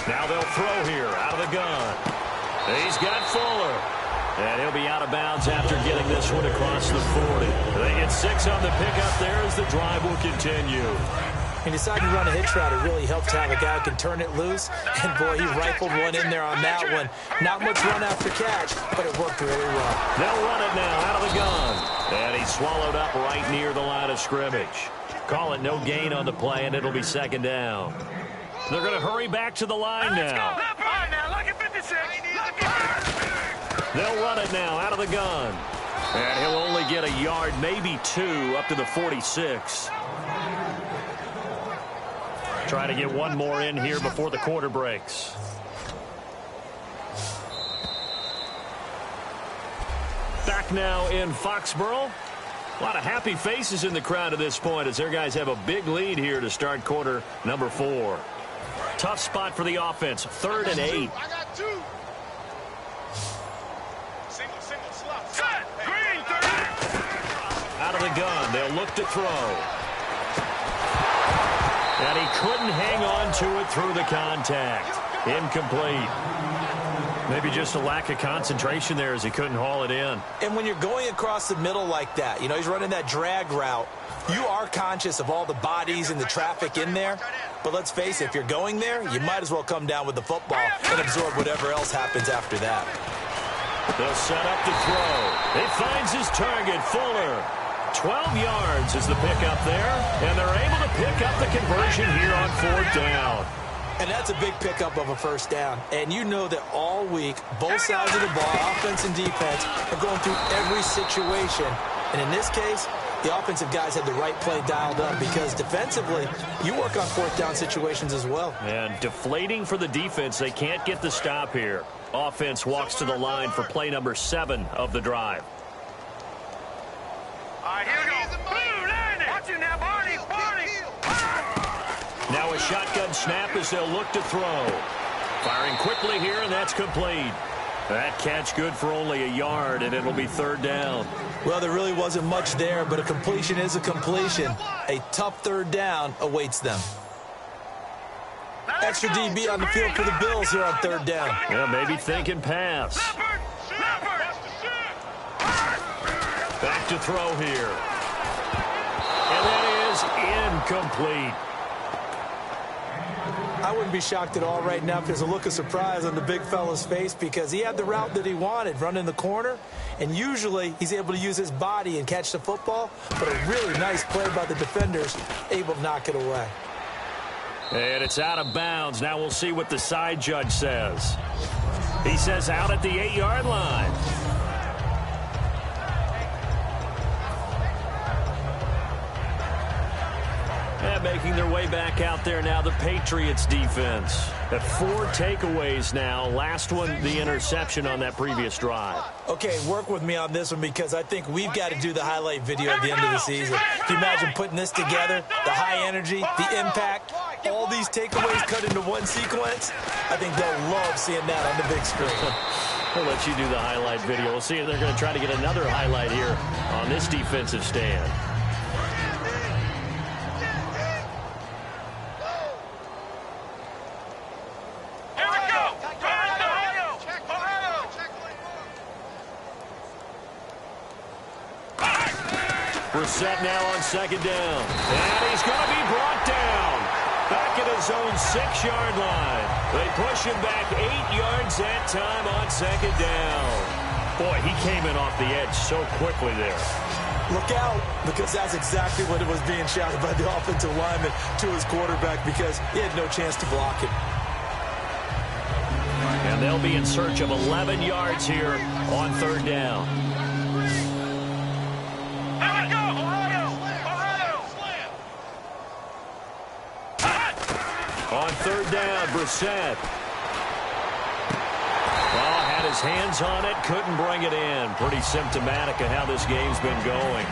Now they'll throw here out of the gun. He's got Fuller. And he'll be out of bounds after getting this one across the 40. They get 6 on the pickup there as the drive will continue. He decided to run a hitch route. It really helped to have a guy who can turn it loose. And, boy, he rifled one in there on that one. Not much run after catch, but it worked really well. They'll run it now out of the gun. And he's swallowed up right near the line of scrimmage. Call it no gain on the play, and it'll be second down. They're going to hurry back to the line now. They'll run it now out of the gun. And he'll only get a yard, maybe 2, up to the 46. Try to get one more in here before the quarter breaks. Back now in Foxborough. A lot of happy faces in the crowd at this point as their guys have a big lead here to start quarter number 4. Tough spot for the offense. 3rd and 8. I got 2. Single, slot. Set. Green, 30. Out of the gun. They'll look to throw. And he couldn't hang on to it through the contact. Incomplete. Maybe just a lack of concentration there as he couldn't haul it in. And when you're going across the middle like that, he's running that drag route, you are conscious of all the bodies and the traffic in there. But let's face it, if you're going there, you might as well come down with the football and absorb whatever else happens after that. They'll set up to throw. He finds his target, Fuller. 12 yards is the pickup there, and they're able to pick up the conversion here on 4th down. And that's a big pickup of a first down. And you know that all week, both sides of the ball, offense and defense, are going through every situation. And in this case, the offensive guys had the right play dialed up because defensively, you work on 4th down situations as well. And deflating for the defense. They can't get the stop here. Offense walks to the line for play number 7 of the drive. All right, here we go. Boom, watch it now, Barney. Now a shotgun snap as they'll look to throw. Firing quickly here, and that's complete. That catch good for only a yard, and it'll be 3rd down. Well, there really wasn't much there, but a completion is a completion. A tough 3rd down awaits them. Extra DB on the field for the Bills here on 3rd down. Yeah, maybe thinking pass. Back to throw here. And that is incomplete. I wouldn't be shocked at all right now if there's a look of surprise on the big fella's face because he had the route that he wanted, running the corner, and usually he's able to use his body and catch the football, but a really nice play by the defenders, able to knock it away. And it's out of bounds. Now we'll see what the side judge says. He says out at the 8-yard line. And making their way back out there now, the Patriots defense. At 4 takeaways now. Last one, the interception on that previous drive. Okay, work with me on this one because I think we've got to do the highlight video at the end of the season. Can you imagine putting this together? The high energy, the impact, all these takeaways cut into one sequence? I think they'll love seeing that on the big screen. We'll let you do the highlight video. We'll see if they're going to try to get another highlight here on this defensive stand. Brissett now on second down. And he's going to be brought down. Back at his own 6-yard line. They push him back 8 yards that time on second down. Boy, he came in off the edge so quickly there. Look out, because that's exactly what it was being shouted by the offensive lineman to his quarterback, because he had no chance to block him. And they'll be in search of 11 yards here on third down. On third down, Brissett. Well, had his hands on it, couldn't bring it in. Pretty symptomatic of how this game's been going.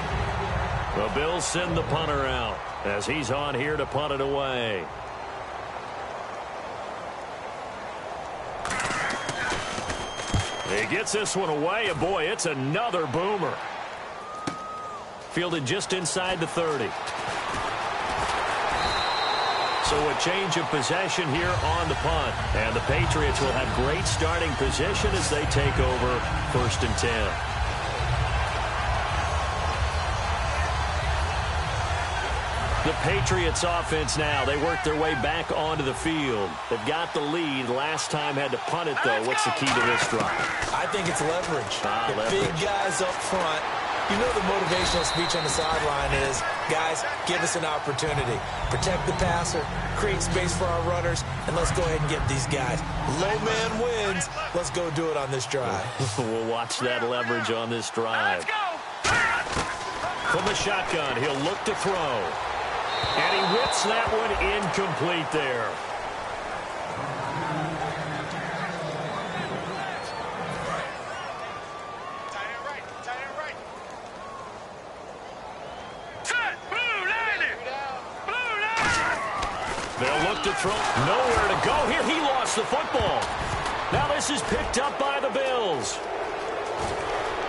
The Bills send the punter out as he's on here to punt it away. He gets this one away, and boy, it's another boomer. Fielded just inside the 30. So a change of possession here on the punt. And the Patriots will have great starting position as they take over 1st and 10. The Patriots offense now. They work their way back onto the field. They've got the lead. Last time had to punt it, though. What's the key to this drive? I think it's leverage. Leverage. Big guys up front. You know the motivational speech on the sideline is, guys, give us an opportunity. Protect the passer, create space for our runners, and let's go ahead and get these guys. Low man wins. Let's go do it on this drive. We'll watch that leverage on this drive. From the shotgun, he'll look to throw. And he whips that one incomplete there. They'll look to throw. Nowhere to go here. He lost the football. Now this is picked up by the Bills.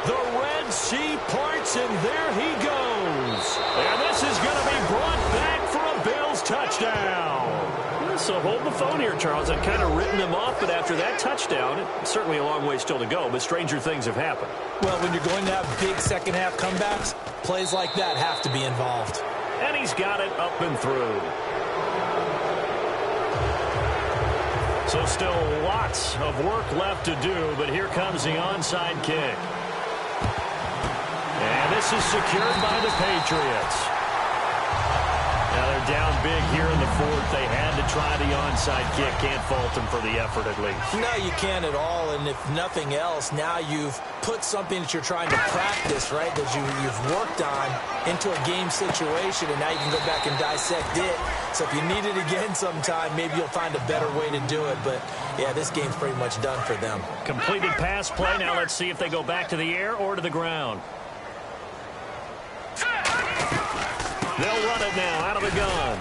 The Red Sea parts, and there he goes. And this is going to be brought back for a Bills touchdown. So hold the phone here, Charles. I've kind of written them off, but after that touchdown, it's certainly a long way still to go, but stranger things have happened. Well, when you're going to have big second-half comebacks, plays like that have to be involved. And he's got it up and through. So still lots of work left to do, but here comes the onside kick. And this is secured by the Patriots. Now they're down big here in the fourth. They had to try the onside kick. Can't fault them for the effort at least. No, you can't at all. And if nothing else, now you've put something that you're trying to practice, right, that you've worked on into a game situation, and now you can go back and dissect it. So if you need it again sometime, maybe you'll find a better way to do it. But, yeah, this game's pretty much done for them. Completed pass play. Now let's see if they go back to the air or to the ground. They'll run it now out of the gun.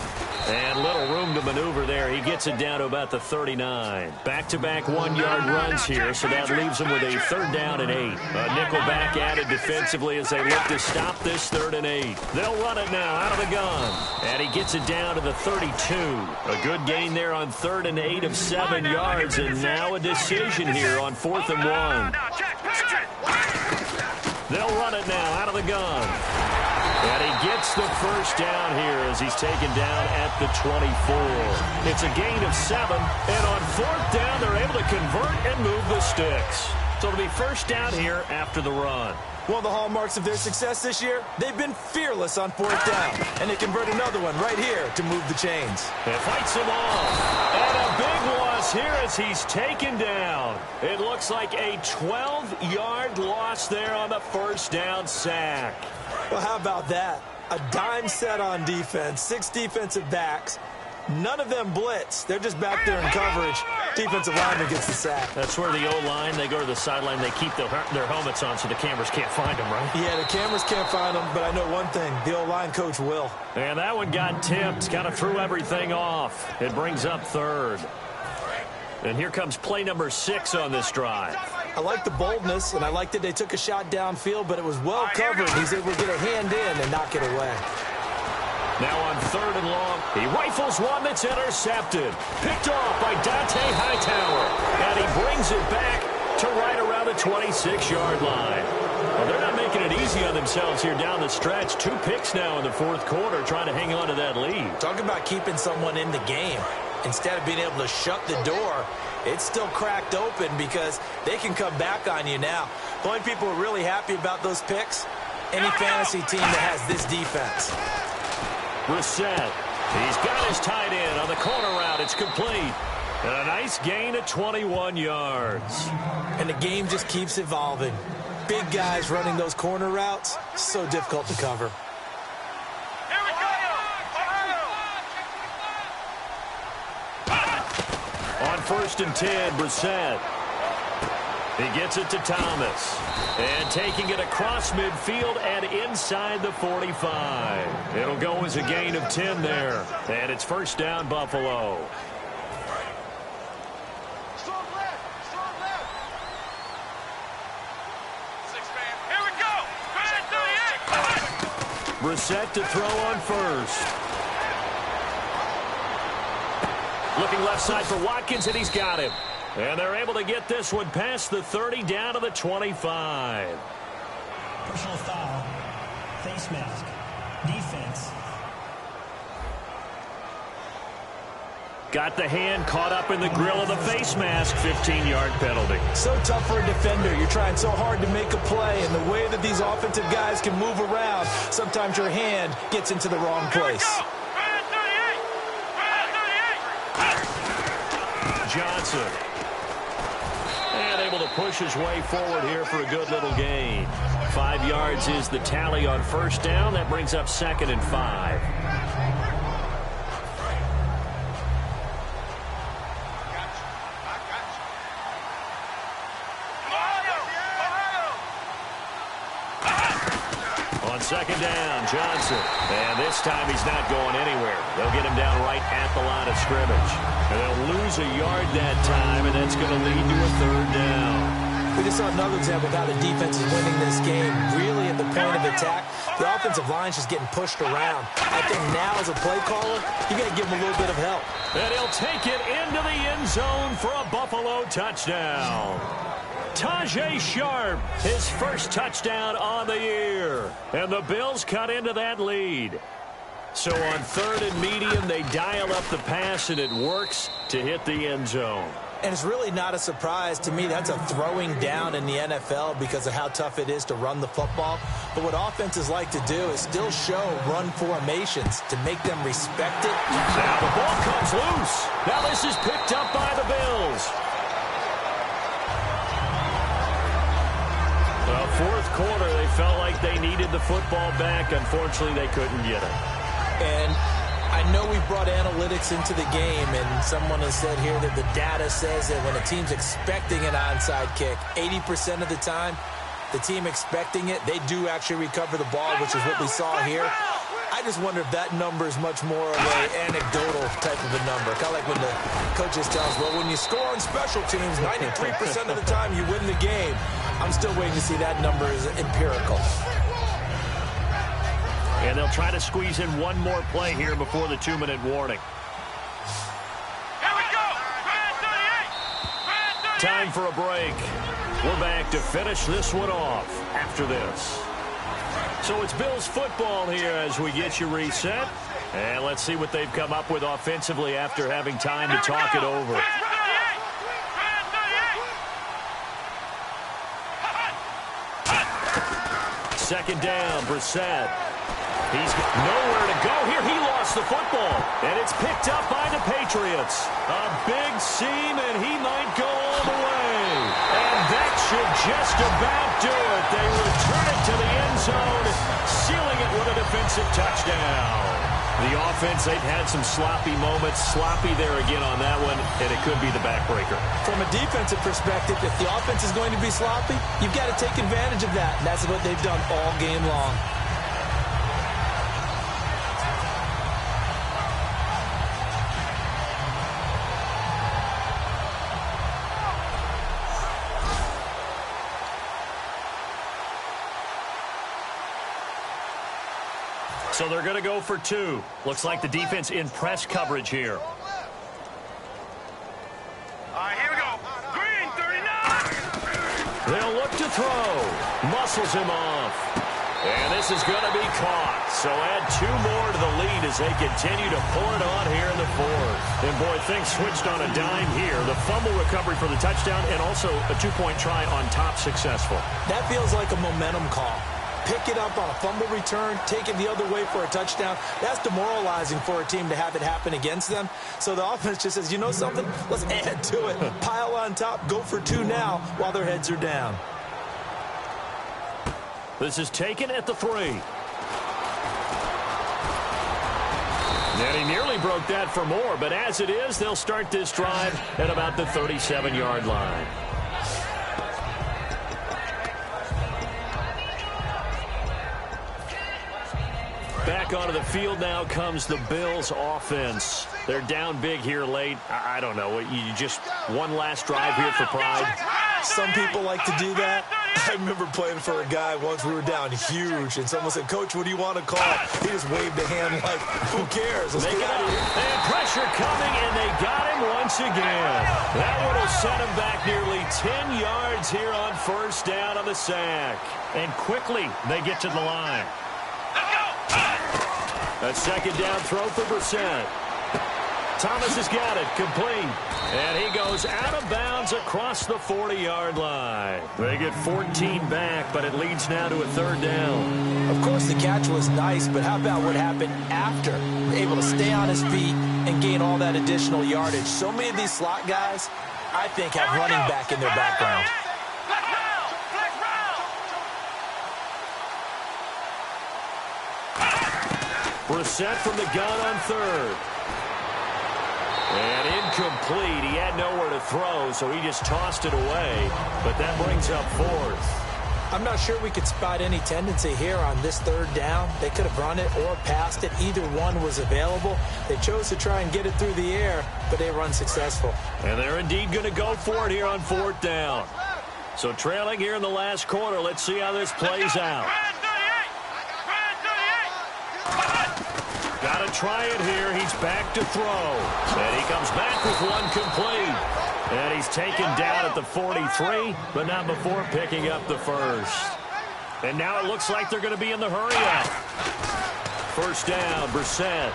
And little room to maneuver there. He gets it down to about the 39. Back-to-back 1-yard runs here, so that leaves them with a 3rd down and 8. A nickel back added defensively as they look to stop this 3rd and 8. They'll run it now out of the gun. And he gets it down to the 32. A good gain there on 3rd and 8 of 7 yards. And now a decision here on 4th and 1. They'll run it now out of the gun. And he gets the first down here as he's taken down at the 24. It's a gain of 7, and on 4th down, they're able to convert and move the sticks. So it'll be first down here after the run. One of the hallmarks of their success this year, they've been fearless on 4th down, and they convert another one right here to move the chains. It fights him off, and a big loss here as he's taken down. It looks like a 12-yard loss there on the first down sack. Well, how about that? A dime set on defense, 6 defensive backs. None of them blitz. They're just back there in coverage. Defensive lineman gets the sack. That's where the O-line, they go to the sideline, they keep their helmets on so the cameras can't find them, right? Yeah, the cameras can't find them, but I know one thing. The O-line coach will. And that one got tipped, kind of threw everything off. It brings up 3rd. And here comes play number 6 on this drive. I like the boldness, and I like that they took a shot downfield, but it was well covered. He's able to get a hand in and knock it away. Now on 3rd and long, he rifles one that's intercepted. Picked off by Dante Hightower. And he brings it back to right around the 26-yard line. Well, they're not making it easy on themselves here down the stretch. 2 picks now in the fourth quarter trying to hang on to that lead. Talk about keeping someone in the game. Instead of being able to shut the door, it's still cracked open because they can come back on you now. The only people who are really happy about those picks, any fantasy team that has this defense. Brissett. He's got his tight end on the corner route. It's complete. And a nice gain of 21 yards. And the game just keeps evolving. Big guys running those corner routes, so difficult to cover. Here we go. On 1st and 10, Brissett. He gets it to Thomas. And taking it across midfield and inside the 45. It'll go as a gain of 10 there. And it's first down, Buffalo. Strong left. Six-man. Here we go. 38. Brissett to throw on first. Looking left side for Watkins, and he's got him. And they're able to get this one past the 30 down to the 25. Personal foul. Face mask. Defense. Got the hand caught up in the grill of the face mask. 15-yard penalty. So tough for a defender. You're trying so hard to make a play, and the way that these offensive guys can move around, sometimes your hand gets into the wrong place. Johnson. And able to push his way forward here for a good little gain. 5 yards is the tally on first down. That brings up 2nd and 5. On 2nd down, Johnson. And this time he's not going anywhere. They'll get him down right at the line of scrimmage. And they'll lose a yard that time, and that's going to lead to a 3rd down. We just saw another example of how the defense is winning this game. Really at the point of attack, the offensive line's just getting pushed around. I think now as a play caller, you got to give him a little bit of help. And he'll take it into the end zone for a Buffalo touchdown. Tajay Sharp, his first touchdown on the year. And the Bills cut into that lead. So on 3rd and medium, they dial up the pass, and it works to hit the end zone. And it's really not a surprise to me. That's a throwing down in the NFL because of how tough it is to run the football. But what offenses like to do is still show run formations to make them respect it. Now the ball comes loose. Now this is picked up by the Bills. Well, fourth quarter, they felt like they needed the football back. Unfortunately, they couldn't get it. And I know we've brought analytics into the game, and someone has said here that the data says that when a team's expecting an onside kick, 80% of the time, the team expecting it, they do actually recover the ball, which is what we saw here. I just wonder if that number is much more of an anecdotal type of a number. Kind of like when the coaches tell us, well, when you score on special teams, 93% of the time you win the game. I'm still waiting to see that number is empirical. And they'll try to squeeze in one more play here before the 2-minute warning. Here we go. Time for a break. We're back to finish this one off after this. So it's Bills football here as we get you reset. And let's see what they've come up with offensively after having time to talk it over. Second down, Brissett. He's nowhere to go here. He lost the football, and it's picked up by the Patriots. A big seam, and he might go all the way. And that should just about do it. They return it to the end zone, sealing it with a defensive touchdown. The offense, they've had some sloppy moments. Sloppy there again on that one, and it could be the backbreaker. From a defensive perspective, if the offense is going to be sloppy, you've got to take advantage of that. And that's what they've done all game long. So they're going to go for 2. Looks like the defense in press coverage here. All right, here we go. Green, 39. They'll look to throw. Muscles him off. And this is going to be caught. So add 2 more to the lead as they continue to pour it on here in the 4th. And, boy, things switched on a dime here. The fumble recovery for the touchdown and also a 2-point try on top successful. That feels like a momentum call. Pick it up on a fumble return, take it the other way for a touchdown. That's demoralizing for a team to have it happen against them. So the offense just says, you know something? Let's add to it. Pile on top, go for 2 now while their heads are down. This is taken at the 3. And he nearly broke that for more, but as it is, they'll start this drive at about the 37-yard line. Back onto the field now comes the Bills offense. They're down big here late. I don't know. You just one last drive here for pride. Some people like to do that. I remember playing for a guy once. We were down huge, and someone said, Coach, what do you want to call? He just waved a hand like, who cares? Let's get out of here. And pressure coming, and they got him once again. That one will set him back nearly 10 yards here on first down on the sack. And quickly, they get to the line. A second down throw for Brissett. Thomas has got it, complete. And he goes out of bounds across the 40-yard line. They get 14 back, but it leads now to a 3rd down. Of course, the catch was nice, but how about what happened after? Able to stay on his feet and gain all that additional yardage. So many of these slot guys, I think, have running back in their background. Brissett from the gun on 3rd. And incomplete. He had nowhere to throw, so he just tossed it away. But that brings up 4th. I'm not sure we could spot any tendency here on this 3rd down. They could have run it or passed it. Either one was available. They chose to try and get it through the air, but they were unsuccessful. And they're indeed going to go for it here on 4th down. So trailing here in the last quarter. Let's see how this plays out. Got to try it here. He's back to throw. And he comes back with one complete. And he's taken down at the 43, but not before picking up the 1st. And now it looks like they're going to be in the hurry-up. First down, Brissett.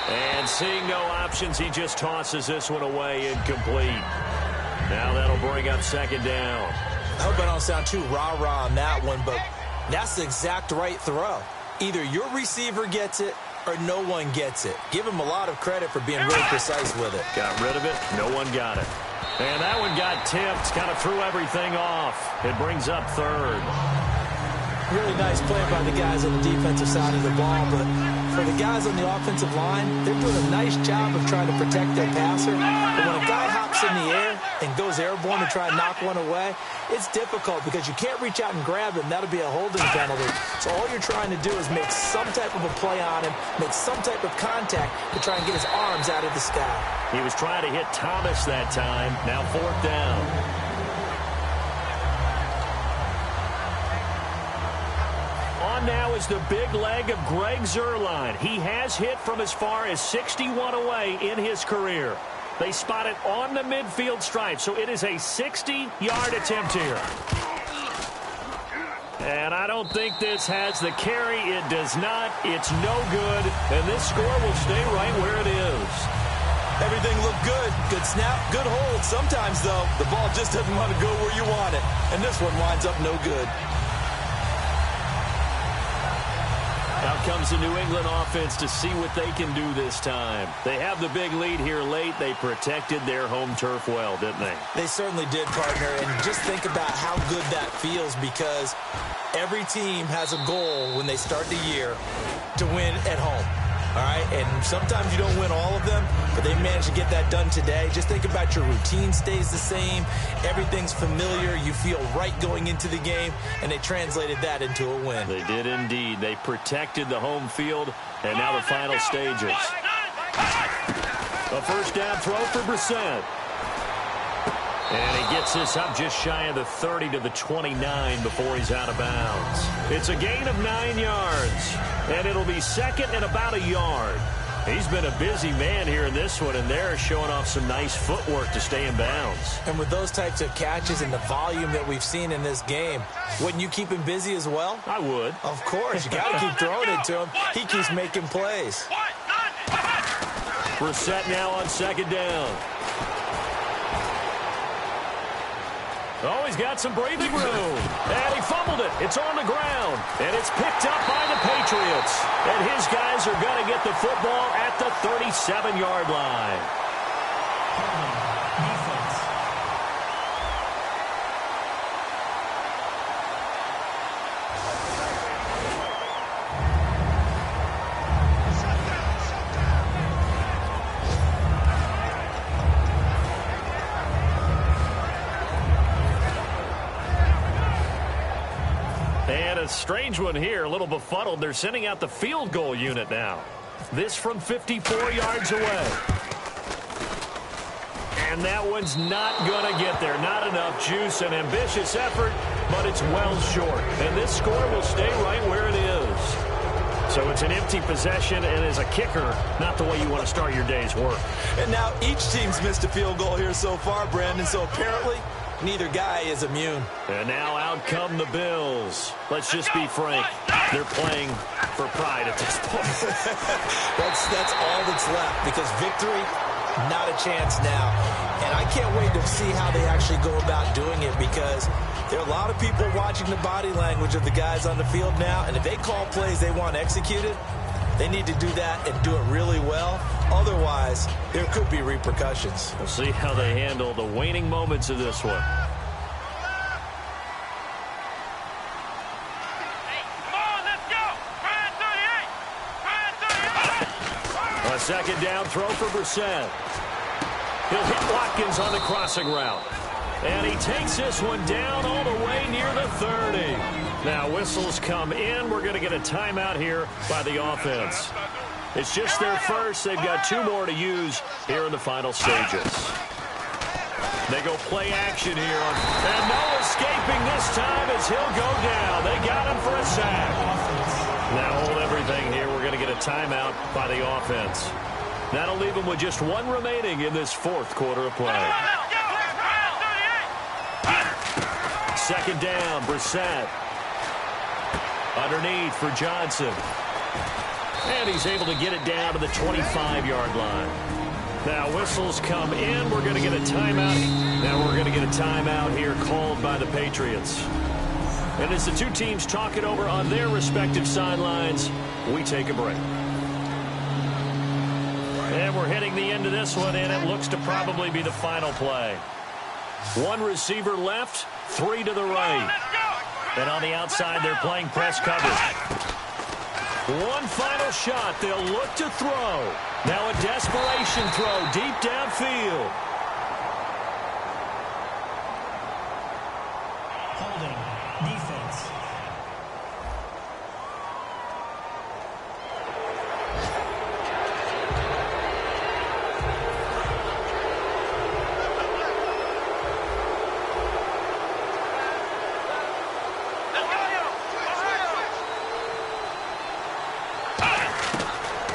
And seeing no options, he just tosses this one away, incomplete. Now that'll bring up 2nd down. I hope I don't sound too rah-rah on that one, but that's the exact right throw. Either your receiver gets it or no one gets it. Give him a lot of credit for being really precise with it. Got rid of it. No one got it. And that one got tipped. Kind of threw everything off. It brings up 3rd. Really nice play by the guys on the defensive side of the ball, but for the guys on the offensive line, they're doing a nice job of trying to protect their passer. But when a guy hops in the air and goes airborne to try and knock one away, it's difficult because you can't reach out and grab him. That'll be a holding penalty. So all you're trying to do is make some type of a play on him, make some type of contact to try and get his arms out of the sky. He was trying to hit Thomas that time. Now 4th down. Now is the big leg of Greg Zuerlein. He has hit from as far as 61 away in his career. They spot it on the midfield stripe, so it is a 60-yard attempt here. And I don't think this has the carry. It does not. It's no good. And this score will stay right where it is. Everything looked good. Good snap, good hold. Sometimes, though, the ball just doesn't want to go where you want it. And this one winds up no good. Out comes the New England offense to see what they can do this time. They have the big lead here late. They protected their home turf well, didn't they? They certainly did, partner. And just think about how good that feels because every team has a goal when they start the year to win at home. All right, and sometimes you don't win all of them, but they managed to get that done today. Just think about your routine stays the same. Everything's familiar. You feel right going into the game, and they translated that into a win. They did indeed. They protected the home field, and now the final stages. A first down throw for Brissett. And he gets this up just shy of the 30 to the 29 before he's out of bounds. It's a gain of 9 yards, and it'll be second and about a yard. He's been a busy man here in this one, and they're showing off some nice footwork to stay in bounds. And with those types of catches and the volume that we've seen in this game, wouldn't you keep him busy as well? I would. Of course. You got to keep throwing it to him. He keeps making plays. Brissett now on second down. Oh, he's got some breathing room. And he fumbled it. It's on the ground. And it's picked up by the Patriots. And his guys are going to get the football at the 37-yard line. Defense. And a strange one here, a little befuddled. They're sending out the field goal unit now. This from 54 yards away. And that one's not going to get there. Not enough juice, an ambitious effort, but it's well short. And this score will stay right where it is. So it's an empty possession, and as a kicker, not the way you want to start your day's work. And now each team's missed a field goal here so far, Brandon, so apparently neither guy is immune. And now out come the Bills. Let's just be frank. They're playing for pride at this point. That's all that's left, because victory, not a chance now. And I can't wait to see how they actually go about doing it, because there are a lot of people watching the body language of the guys on the field now, and if they call plays they want executed, they need to do that and do it really well. Otherwise, there could be repercussions. We'll see how they handle the waning moments of this one. A second down throw for Brissett. He'll hit Watkins on the crossing route. And he takes this one down all the way near the 30. Now whistles come in. We're going to get a timeout here by the offense. It's just their first. They've got two more to use here in the final stages. They go play action here. And no escaping this time as he'll go down. They got him for a sack. Now hold everything here. We're going to get a timeout by the offense. That'll leave them with just one remaining in this fourth quarter of play. Second down, Brissett. Underneath for Johnson. And he's able to get it down to the 25-yard line. Now whistles come in. We're going to get a timeout. Now we're going to get a timeout here called by the Patriots. And as the two teams talk it over on their respective sidelines, we take a break. And we're hitting the end of this one, and it looks to probably be the final play. One receiver left, three to the right. And on the outside, they're playing press coverage. One final shot. They'll look to throw. Now a desperation throw deep downfield. Holding. Defense.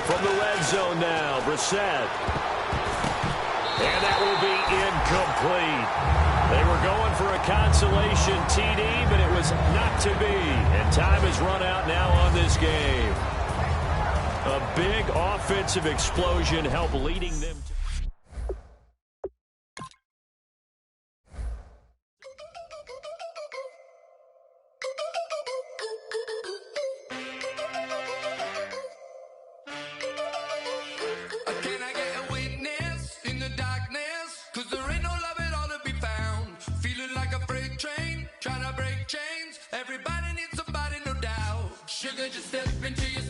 From the red zone now, Brissett. And that will be incomplete. They were going for a consolation TD, but it was not to be. And time has run out now on this game. A big offensive explosion helped leading them to... Can I get a witness in the darkness? 'Cause there ain't no love at all to be found. Feeling like a freight train, trying to break chains. Everybody needs somebody, no doubt. Sugar, just step into your